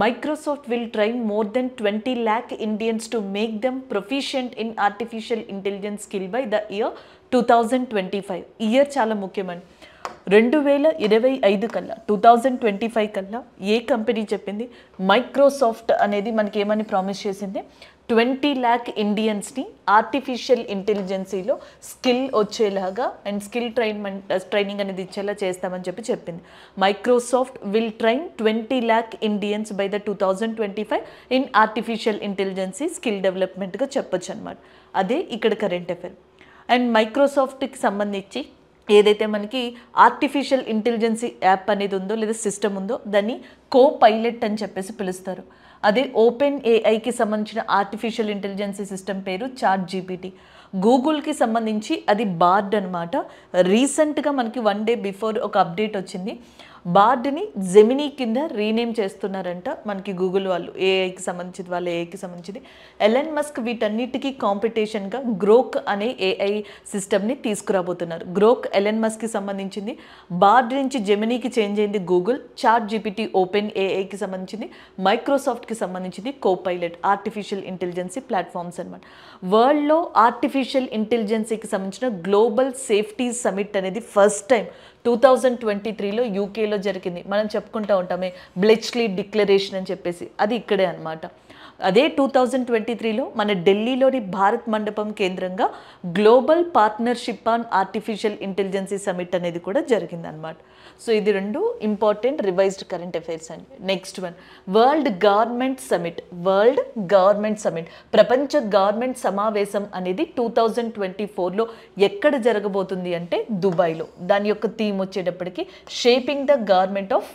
Microsoft will train more than 20 lakh Indians to make them proficient in artificial intelligence skill by the year 2025. Year చాలా ముఖ్యమండి. 2025 కల్లా 2025 కల్లా ఏ కంపెనీ చెప్పింది? మైక్రోసాఫ్ట్ అనేది మనకి ఏమని ప్రామిస్ చేసింది? 20 lakh ఇండియన్స్ని ఆర్టిఫిషియల్ ఇంటెలిజెన్సీలో స్కిల్ వచ్చేలాగా అండ్ స్కిల్ ట్రైనింగ్ అనేది ఇచ్చేలా చేస్తామని చెప్పింది. Microsoft will train 20 lakh Indians by the 2025 in artificial intelligence skill డెవలప్మెంట్గా చెప్పొచ్చు అనమాట. అదే ఇక్కడ కరెంట్ అఫైర్. అండ్ మైక్రోసాఫ్ట్కి సంబంధించి ఏదైతే మనకి ఆర్టిఫిషియల్ ఇంటెలిజెన్సీ యాప్ అనేది ఉందో లేదా సిస్టమ్ ఉందో దాన్ని కో-పైలట్ అని చెప్పేసి పిలుస్తారు. అదే ఓపెన్ ఏఐకి సంబంధించిన ఆర్టిఫిషియల్ ఇంటెలిజెన్సీ సిస్టమ్ పేరు చాట్ జీపీటీ. గూగుల్కి సంబంధించి అది బార్డ్ అనమాట. రీసెంట్గా మనకి 1 day బిఫోర్ ఒక అప్డేట్ వచ్చింది. బార్డ్ని జెమినీ కింద రీనేమ్ చేస్తున్నారంట మనకి గూగుల్ వాళ్ళు. ఏఐకి సంబంధించింది, వాళ్ళ ఏఐకి సంబంధించింది. ఎలన్ మస్క్ వీటన్నిటికీ కాంపిటీషన్గా గ్రోక్ అనే ఏఐ సిస్టమ్ని తీసుకురాబోతున్నారు. గ్రోక్ ఎలన్ మస్క్కి సంబంధించింది. బార్డ్ నుంచి జెమినీకి చేంజ్ అయింది గూగుల్. చాట్ జీపీటీ ఓపెన్ ఏఐకి సంబంధించింది. మైక్రోసాఫ్ట్కి సంబంధించింది కో-పైలట్ ఆర్టిఫిషియల్ ఇంటెలిజెన్సీ ప్లాట్ఫామ్స్ అనమాట. వరల్డ్లో ఆర్టిఫిషియల్ ఇంటెలిజెన్సీకి సంబంధించిన గ్లోబల్ సేఫ్టీ సమిట్ అనేది ఫస్ట్ టైం 2023లో యూకేలో జరిగింది. మనం చెప్పుకుంటూ ఉంటామే బ్లెచ్లీ డిక్లరేషన్ అని చెప్పేసి, అది ఇక్కడే అనమాట. అదే 2023లో మన ఢిల్లీలోని భారత్ మండపం కేంద్రంగా global partnership on artificial intelligence summit అనేది కూడా జరిగిందనమాట. సో ఇది 2 ఇంపార్టెంట్ రివైజ్డ్ కరెంట్ అఫైర్స్ అండి. Next one, world government summit ప్రపంచ గవర్నమెంట్ సమావేశం అనేది 2024లో ఎక్కడ జరగబోతుంది అంటే దుబాయ్లో. దాని యొక్క థీమ్ వచ్చేటప్పటికి shaping the government of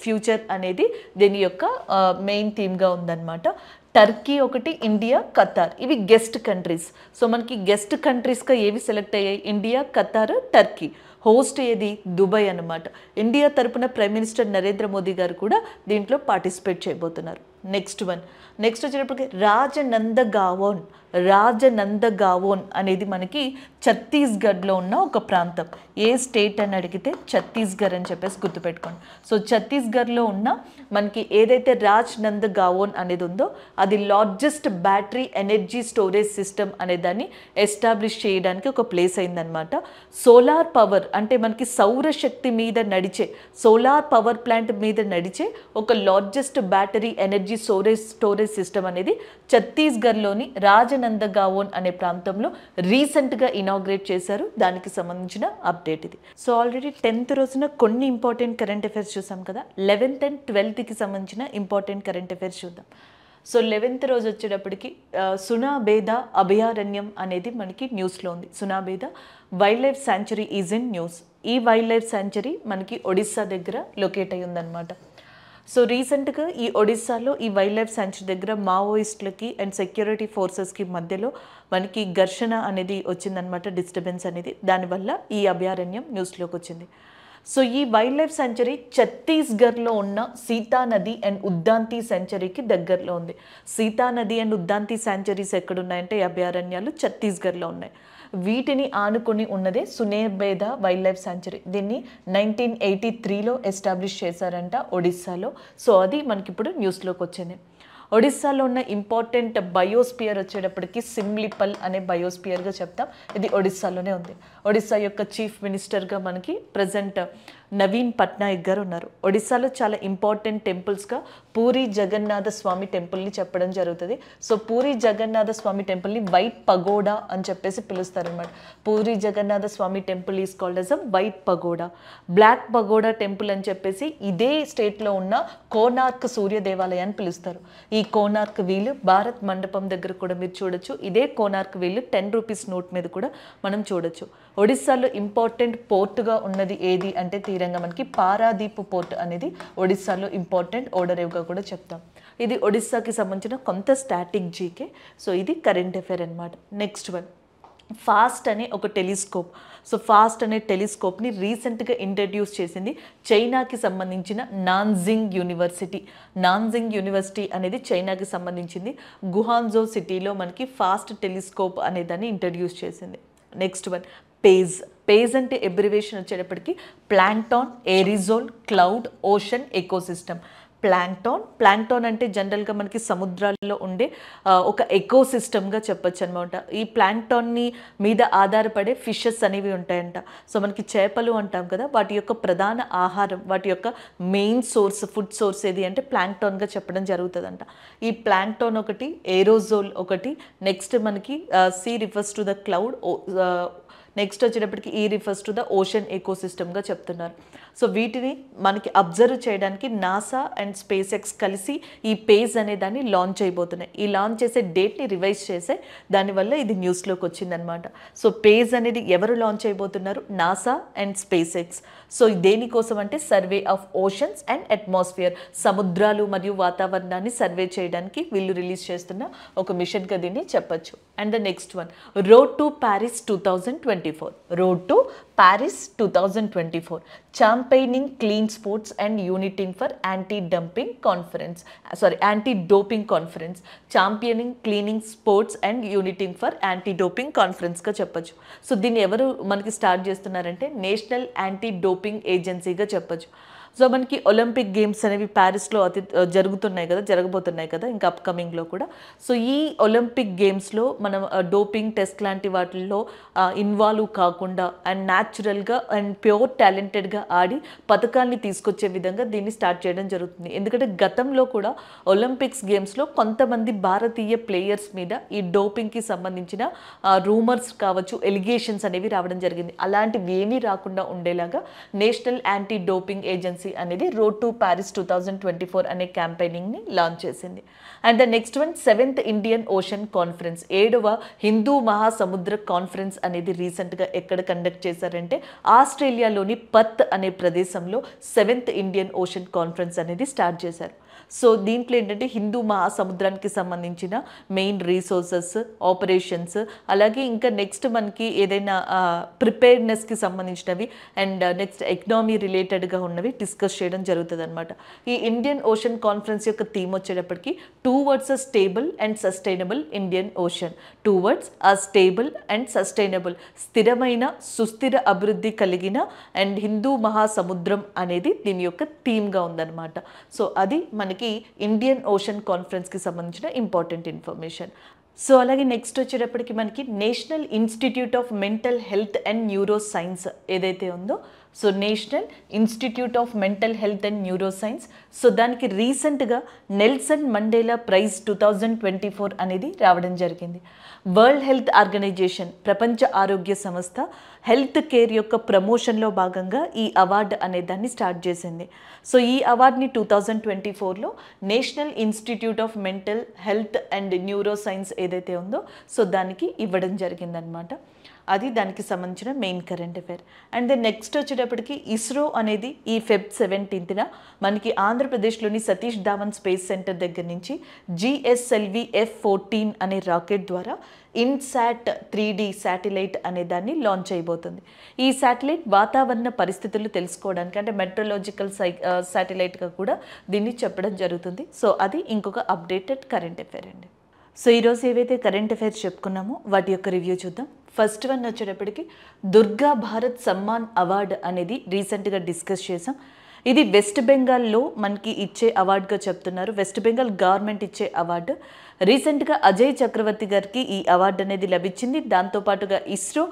future అనేది దీని యొక్క మెయిన్ థీమ్గా ఉందన్నమాట. టర్కీ ఒకటి, ఇండియా, ఖతార్ ఇవి గెస్ట్ కంట్రీస్. సో మనకి గెస్ట్ కంట్రీస్గా ఏవి సెలెక్ట్ అయ్యాయి? India, Qatar, Turkey. హోస్ట్ ఏది? దుబాయ్ అనమాట. ఇండియా తరపున ప్రైమ్ మినిస్టర్ నరేంద్ర మోదీ గారు కూడా దీంట్లో పార్టిసిపేట్ చేయబోతున్నారు. నెక్స్ట్ వచ్చేటప్పటికి రాజనందగావోన్ అనేది మనకి ఛత్తీస్గఢ్లో ఉన్న ఒక ప్రాంతం. ఏ స్టేట్ అని అడిగితే ఛత్తీస్గఢ్ అని చెప్పేసి గుర్తుపెట్టుకోండి. సో ఛత్తీస్గఢ్లో ఉన్న మనకి ఏదైతే రాజనందగావోన్ అనేది ఉందో అది largest battery energy storage system అనే దాన్ని ఎస్టాబ్లిష్ చేయడానికి ఒక ప్లేస్ అయిందనమాట. సోలార్ పవర్ అంటే మనకి సౌరశక్తి మీద నడిచే సోలార్ పవర్ ప్లాంట్ మీద నడిచే ఒక largest battery energy storage system అనేది ఛత్తీస్గఢ్లోని రాజనందగావోన్ అనే ప్రాంతంలో రీసెంట్గా ఇనాగ్రేట్ చేశారు. దానికి సంబంధించిన అప్డేట్ ఇది. సో ఆల్రెడీ 10th రోజున కొన్ని ఇంపార్టెంట్ కరెంట్ అఫైర్స్ చూసాం కదా. 11th and 12thకి సంబంధించిన ఇంపార్టెంట్ కరెంట్ అఫైర్స్ చూద్దాం. సో 11th రోజు వచ్చేటప్పటికి సునాబేదా అభయారణ్యం అనేది మనకి న్యూస్లో ఉంది. Sunabeda wildlife sanctuary is in news. ఈ వైల్డ్ లైఫ్ శాంచురీ మనకి ఒడిస్సా దగ్గర లొకేట్ అయ్యి ఉందన్నమాట. సో రీసెంట్గా ఈ ఒడిస్సాలో ఈ వైల్డ్ లైఫ్ సాంచురీ దగ్గర మావోయిస్టులకి అండ్ సెక్యూరిటీ ఫోర్సెస్కి మధ్యలో మనకి ఘర్షణ అనేది వచ్చిందనమాట, డిస్టర్బెన్స్ అనేది. దానివల్ల ఈ అభయారణ్యం న్యూస్లోకి వచ్చింది. సో ఈ వైల్డ్ లైఫ్ సాంచురీ ఛత్తీస్గఢ్లో ఉన్న సీతా నది అండ్ ఉద్దాంతి సాంచురీకి దగ్గరలో ఉంది. సీతా నది అండ్ ఉద్దాంతి సాంచురీస్ ఎక్కడున్నాయంటే ఈ అభయారణ్యాలు ఛత్తీస్గఢ్లో ఉన్నాయి. వీటిని ఆనుకొని ఉన్నదే సునేబేద వైల్డ్ లైఫ్ సాంచురీ. దీన్ని 1983లో ఎస్టాబ్లిష్ చేశారంట ఒడిస్సాలో. సో అది మనకి ఇప్పుడు న్యూస్లోకి వచ్చింది. ఒడిస్సాలో ఉన్న ఇంపార్టెంట్ బయోస్పియర్ వచ్చేటప్పటికి సిమ్లిపల్ అనే బయోస్పియర్గా చెప్తాం. ఇది ఒడిస్సాలోనే ఉంది. ఒడిస్సా యొక్క చీఫ్ మినిస్టర్గా మనకి ప్రజెంట్ నవీన్ పట్నాయక్ గారు ఉన్నారు. ఒడిస్సాలో చాలా ఇంపార్టెంట్ టెంపుల్స్గా పూరి జగన్నాథ స్వామి టెంపుల్ని చెప్పడం జరుగుతుంది. సో పూరి జగన్నాథ స్వామి టెంపుల్ని వైట్ పగోడా అని చెప్పేసి పిలుస్తారనమాట. Puri Jagannatha Swami temple is called as a white pagoda. Black pagoda temple అని చెప్పేసి ఇదే స్టేట్లో ఉన్న కోనార్క్ సూర్య దేవాలయాన్ని పిలుస్తారు. ఈ కోనార్క్ వీలు భారత్ మండపం దగ్గర కూడా మీరు చూడొచ్చు. ఇదే కోనార్క్ వీలు 10 రూపీస్ నోట్ మీద కూడా మనం చూడొచ్చు. ఒడిస్సాలో ఇంపార్టెంట్ పోర్టుగా ఉన్నది ఏది అంటే తీరంగా మనకి పారాదీప్ పోర్ట్ అనేది ఒడిస్సాలో ఇంపార్టెంట్ ఓడరేవ్గా కూడా చెప్తాం. ఇది ఒడిస్సాకి సంబంధించిన కొంత స్టాటిక్ జీకే. సో ఇది కరెంట్ అఫైర్ అనమాట. నెక్స్ట్ వన్, ఫాస్ట్ అనే ఒక టెలిస్కోప్. సో ఫాస్ట్ అనే టెలిస్కోప్ని రీసెంట్గా ఇంట్రడ్యూస్ చేసింది చైనాకి సంబంధించిన నాన్జింగ్ యూనివర్సిటీ. నాన్జింగ్ యూనివర్సిటీ అనేది చైనాకి సంబంధించింది. గుహాన్జో సిటీలో మనకి ఫాస్ట్ టెలిస్కోప్ అనే దాన్ని ఇంట్రడ్యూస్ చేసింది. Next one, page. పేజ్ అంటే ఎబ్రివేషన్ వచ్చేటప్పటికి plankton, aerosol, cloud, ocean, ecosystem. Plankton అంటే జనరల్గా మనకి సముద్రాల్లో ఉండే ఒక ఎకోసిస్టమ్గా చెప్పొచ్చు అనమాట. ఈ ప్లాంక్టాన్ని మీద ఆధారపడే ఫిషెస్ అనేవి ఉంటాయంట. సో మనకి చేపలు అంటాం కదా, వాటి యొక్క ప్రధాన ఆహారం, వాటి యొక్క మెయిన్ సోర్స్, ఫుడ్ సోర్స్ ఏది అంటే ప్లాంక్టాన్గా చెప్పడం జరుగుతుందంట. ఈ ప్లాంక్టాన్ ఒకటి, ఏరోజోల్ ఒకటి, నెక్స్ట్ మనకి C refers to the cloud, next వచ్చేటప్పటికి ఈ రిఫర్స్ టు ద ఓషన్ ఎకోసిస్టమ్గా చెప్తున్నారు. సో వీటిని మనకి అబ్జర్వ్ చేయడానికి నాసా అండ్ స్పేస్ ఎక్స్ కలిసి ఈ పేజ్ అనే దాన్ని లాంచ్ అయిపోతున్నాయి. ఈ లాంచ్ చేసే డేట్ని రివైజ్ చేసే దానివల్ల ఇది న్యూస్లోకి వచ్చిందనమాట. సో పేజ్ అనేది ఎవరు లాంచ్ అయిపోతున్నారు? NASA and space X. So దేనికోసం అంటే survey of oceans and atmosphere, సముద్రాలు మరియు వాతావరణాన్ని సర్వే చేయడానికి వీళ్ళు రిలీజ్ చేస్తున్న ఒక మిషన్గా దీన్ని చెప్పచ్చు. And the next one, road to Paris 2024. Road to Paris 2024, championing clean sports and uniting for anti doping conference. Championing cleaning sports and uniting for anti doping కాన్ఫరెన్స్గా చెప్పచ్చు. సో దీన్ని ఎవరు మనకి స్టార్ట్ చేస్తున్నారంటే నేషనల్ యాంటీ డోపింగ్ ఏజెన్సీగా చెప్పచ్చు. So మనకి Olympic games అనేవి ప్యారిస్లో జరగబోతున్నాయి కదా ఇంకా అప్కమింగ్లో కూడా. సో ఈ ఒలింపిక్ గేమ్స్లో మనం డోపింగ్ టెస్ట్ లాంటి వాటిల్లో ఇన్వాల్వ్ కాకుండా అండ్ న్యాచురల్గా అండ్ ప్యూర్ టాలెంటెడ్గా ఆడి పథకాన్ని తీసుకొచ్చే విధంగా దీన్ని స్టార్ట్ చేయడం జరుగుతుంది. ఎందుకంటే గతంలో కూడా ఒలింపిక్స్ గేమ్స్లో కొంతమంది భారతీయ ప్లేయర్స్ మీద ఈ డోపింగ్కి సంబంధించిన రూమర్స్ కావచ్చు, ఎలిగేషన్స్ అనేవి రావడం జరిగింది. అలాంటివి ఏమీ రాకుండా ఉండేలాగా నేషనల్ యాంటీ డోపింగ్ ఏజెన్సీ అనేది రోడ్ టు ప్యారిస్ 2024 అనే క్యాంపెయినింగ్ని లాంచ్ చేసింది. And the next one, 7th Indian ocean conference, 7వ హిందూ మహాసముద్ర కాన్ఫరెన్స్ అనేది రీసెంట్గా ఎక్కడ కండక్ట్ చేశారంటే ఆస్ట్రేలియాలోని పర్త్ అనే ప్రదేశంలో 7th ఇండియన్ ఓషన్ కాన్ఫరెన్స్ అనేది స్టార్ట్ చేశారు. సో దీంట్లో ఏంటంటే హిందూ మహాసముద్రానికి సంబంధించిన మెయిన్ రీసోర్సెస్, ఆపరేషన్స్, అలాగే ఇంకా నెక్స్ట్ మనకి ఏదైనా ప్రిపేర్నెస్కి సంబంధించినవి అండ్ నెక్స్ట్ ఎకనామీ రిలేటెడ్గా ఉన్నవి డిస్కస్ చేయడం జరుగుతుంది అనమాట. ఈ ఇండియన్ ఓషన్ కాన్ఫరెన్స్ యొక్క థీమ్ వచ్చేటప్పటికి towards a stable and sustainable Indian ocean. Towards a stable and sustainable, స్థిరమైన సుస్థిర అభివృద్ధి కలిగిన అండ్ హిందూ మహాసముద్రం అనేది దీని యొక్క థీమ్గా ఉందన్నమాట. సో అది మనకి ఇండియన్ ఓషన్ కాన్ఫరెన్స్కి సంబంధించిన ఇంపార్టెంట్ ఇన్ఫర్మేషన్. సో అలాగే నెక్స్ట్ వచ్చేటప్పటికి మనకి national institute of mental health and neuroscience ఏదైతే ఉందో, so national institute of mental health and neuro science, so దానికి రీసెంట్గా నెల్సన్ మండేలా ప్రైజ్ 2024 అనేది రావడం జరిగింది. వరల్డ్ హెల్త్ ఆర్గనైజేషన్, ప్రపంచ ఆరోగ్య సంస్థ హెల్త్ కేర్ యొక్క ప్రమోషన్లో భాగంగా ఈ అవార్డు అనే దాన్ని స్టార్ట్ చేసింది. సో ఈ అవార్డుని 2024లో national institute of mental health and neuroscience ఏదైతే ఉందో సో దానికి ఇవ్వడం జరిగిందనమాట. అది దానికి సంబంధించిన main current affair. And then next వచ్చేటప్పటికి ఇస్రో అనేది ఈ ఫెబ్ 17న మనకి ఆంధ్రప్రదేశ్లోని సతీష్ ధావన్ స్పేస్ సెంటర్ దగ్గర నుంచి GSLV F-14 అనే రాకెట్ ద్వారా ఇన్సాట్ 3D శాటిలైట్ అనే దాన్ని లాంచ్ అయిపోతుంది. ఈ శాటిలైట్ వాతావరణ పరిస్థితులు తెలుసుకోవడానికి అంటే మెట్రలాజికల్ శాటిలైట్గా కూడా దీన్ని చెప్పడం జరుగుతుంది. సో అది ఇంకొక అప్డేటెడ్ కరెంట్ అఫైర్ అండి. సో ఈరోజు ఏవైతే కరెంట్ అఫైర్స్ చెప్పుకున్నామో వాటి యొక్క రివ్యూ చూద్దాం. ఫస్ట్ వన్ వచ్చేటప్పటికి దుర్గా భారత్ సమ్మాన్ అవార్డు అనేది రీసెంట్గా డిస్కస్ చేసాం. ఇది వెస్ట్ బెంగాల్లో మనకి ఇచ్చే అవార్డుగా చెప్తున్నారు. వెస్ట్ బెంగాల్ గవర్నమెంట్ ఇచ్చే అవార్డు. రీసెంట్గా అజయ్ చక్రవర్తి గారికి ఈ అవార్డు అనేది లభించింది. దాంతోపాటుగా ఇస్రో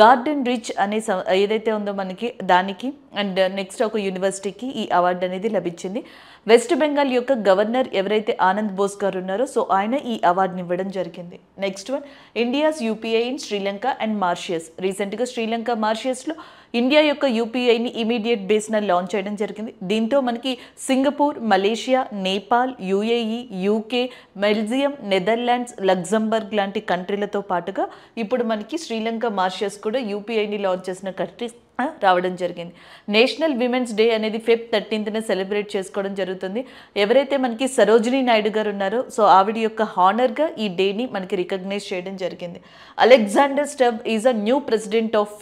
గార్డెన్ రిచ్ అనే ఏదైతే ఉందో మనకి దానికి అండ్ నెక్స్ట్ ఒక యూనివర్సిటీకి ఈ అవార్డు అనేది లభించింది. వెస్ట్ బెంగాల్ యొక్క గవర్నర్ ఎవరైతే ఆనంద్ బోస్ గారు ఉన్నారో సో ఆయన ఈ అవార్డుని ఇవ్వడం జరిగింది. Next one India's UPI in Sri Lanka and Mauritius. రీసెంట్గా శ్రీలంక మారిషియస్లో ఇండియా యొక్క యూపీఐని ఇమీడియట్ బేస్న లాంచ్ చేయడం జరిగింది. దీంతో మనకి Singapore, Malaysia, Nepal, UAE, UK, Belgium, Netherlands, Luxembourg లాంటి కంట్రీలతో పాటుగా ఇప్పుడు మనకి శ్రీలంక, మారిషియస్ కూడా యూపీఐని లాంచ్ చేసిన కంట్రీస్ రావడం జరిగింది. నేషనల్ విమెన్స్ డే అనేది ఫెబ్ 13న సెలబ్రేట్ చేసుకోవడం జరుగుతుంది. ఎవరైతే మనకి సరోజినీ నాయుడు గారు ఉన్నారో సో ఆవిడ యొక్క హానర్గా ఈ డేని మనకి రికగ్నైజ్ చేయడం జరిగింది. Alexander stub is a new president of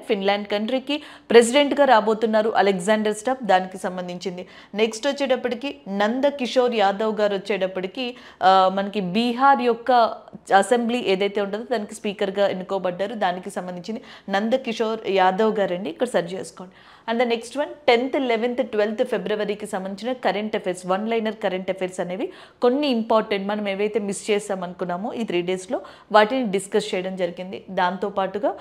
Finland కంట్రీకి ప్రెసిడెంట్గా రాబోతున్నారు అలెగ్జాండర్ స్టబ్, దానికి సంబంధించింది. నెక్స్ట్ వచ్చేటప్పటికి నంద కిషోర్ యాదవ్ గారు వచ్చేటప్పటికి మనకి బీహార్ యొక్క అసెంబ్లీ ఏదైతే ఉంటుందో దానికి స్పీకర్గా ఎన్నుకోబడ్డారు. దానికి సంబంధించింది నంద కిషోర్ యాదవ్ గారు ఇక్కడ సెర్చ్ చేసుకోండి. And the next one 10th, 11th, 12th ఫిబ్రవరికి సంబంధించిన current affairs, 1 liner current affairs అనేవి కొన్ని ఇంపార్టెంట్ మనం ఏవైతే మిస్ చేసాం అనుకున్నామో ఈ 3 daysలో వాటిని డిస్కస్ చేయడం జరిగింది. దాంతోపాటుగా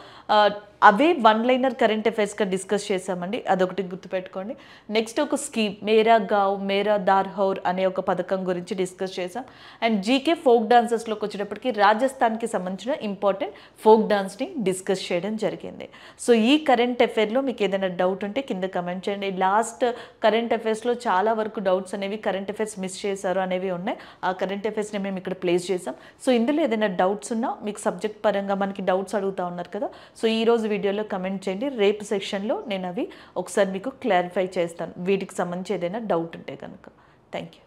అవే 1 లైనర్ కరెంట్ అఫైర్స్గా డిస్కస్ చేసామండి, అదొకటి గుర్తుపెట్టుకోండి. నెక్స్ట్ ఒక స్కీమ్ మేరా గావ్ మేరా దార్హౌర్ అనే ఒక పథకం గురించి డిస్కస్ చేసాం. అండ్ జీకే ఫోక్ డాన్సెస్లోకి వచ్చేటప్పటికి రాజస్థాన్కి సంబంధించిన ఇంపార్టెంట్ ఫోక్ డాన్స్ని డిస్కస్ చేయడం జరిగింది. సో ఈ కరెంట్ అఫైర్లో మీకు ఏదైనా డౌట్ ఉంటే కింద కమెంట్ చేయండి. లాస్ట్ కరెంట్ అఫైర్స్లో చాలా వరకు డౌట్స్ అనేవి కరెంట్ అఫైర్స్ మిస్ చేశారు అనేవి ఉన్నాయి. ఆ కరెంట్ అఫైర్స్ని మేము ఇక్కడ ప్లేస్ చేసాం. సో ఇందులో ఏదైనా డౌట్స్ ఉన్నా మీకు సబ్జెక్ట్ పరంగా మనకి డౌట్స్ అడుగుతూ ఉన్నారు కదా, సో ఈరోజు వీడియోలో కమెంట్ చేయండి. రేపు సెక్షన్లో నేను అవి ఒకసారి మీకు క్లారిఫై చేస్తాను వీటికి సంబంధించి ఏదైనా డౌట్ ఉంటే కనుక. Thank you.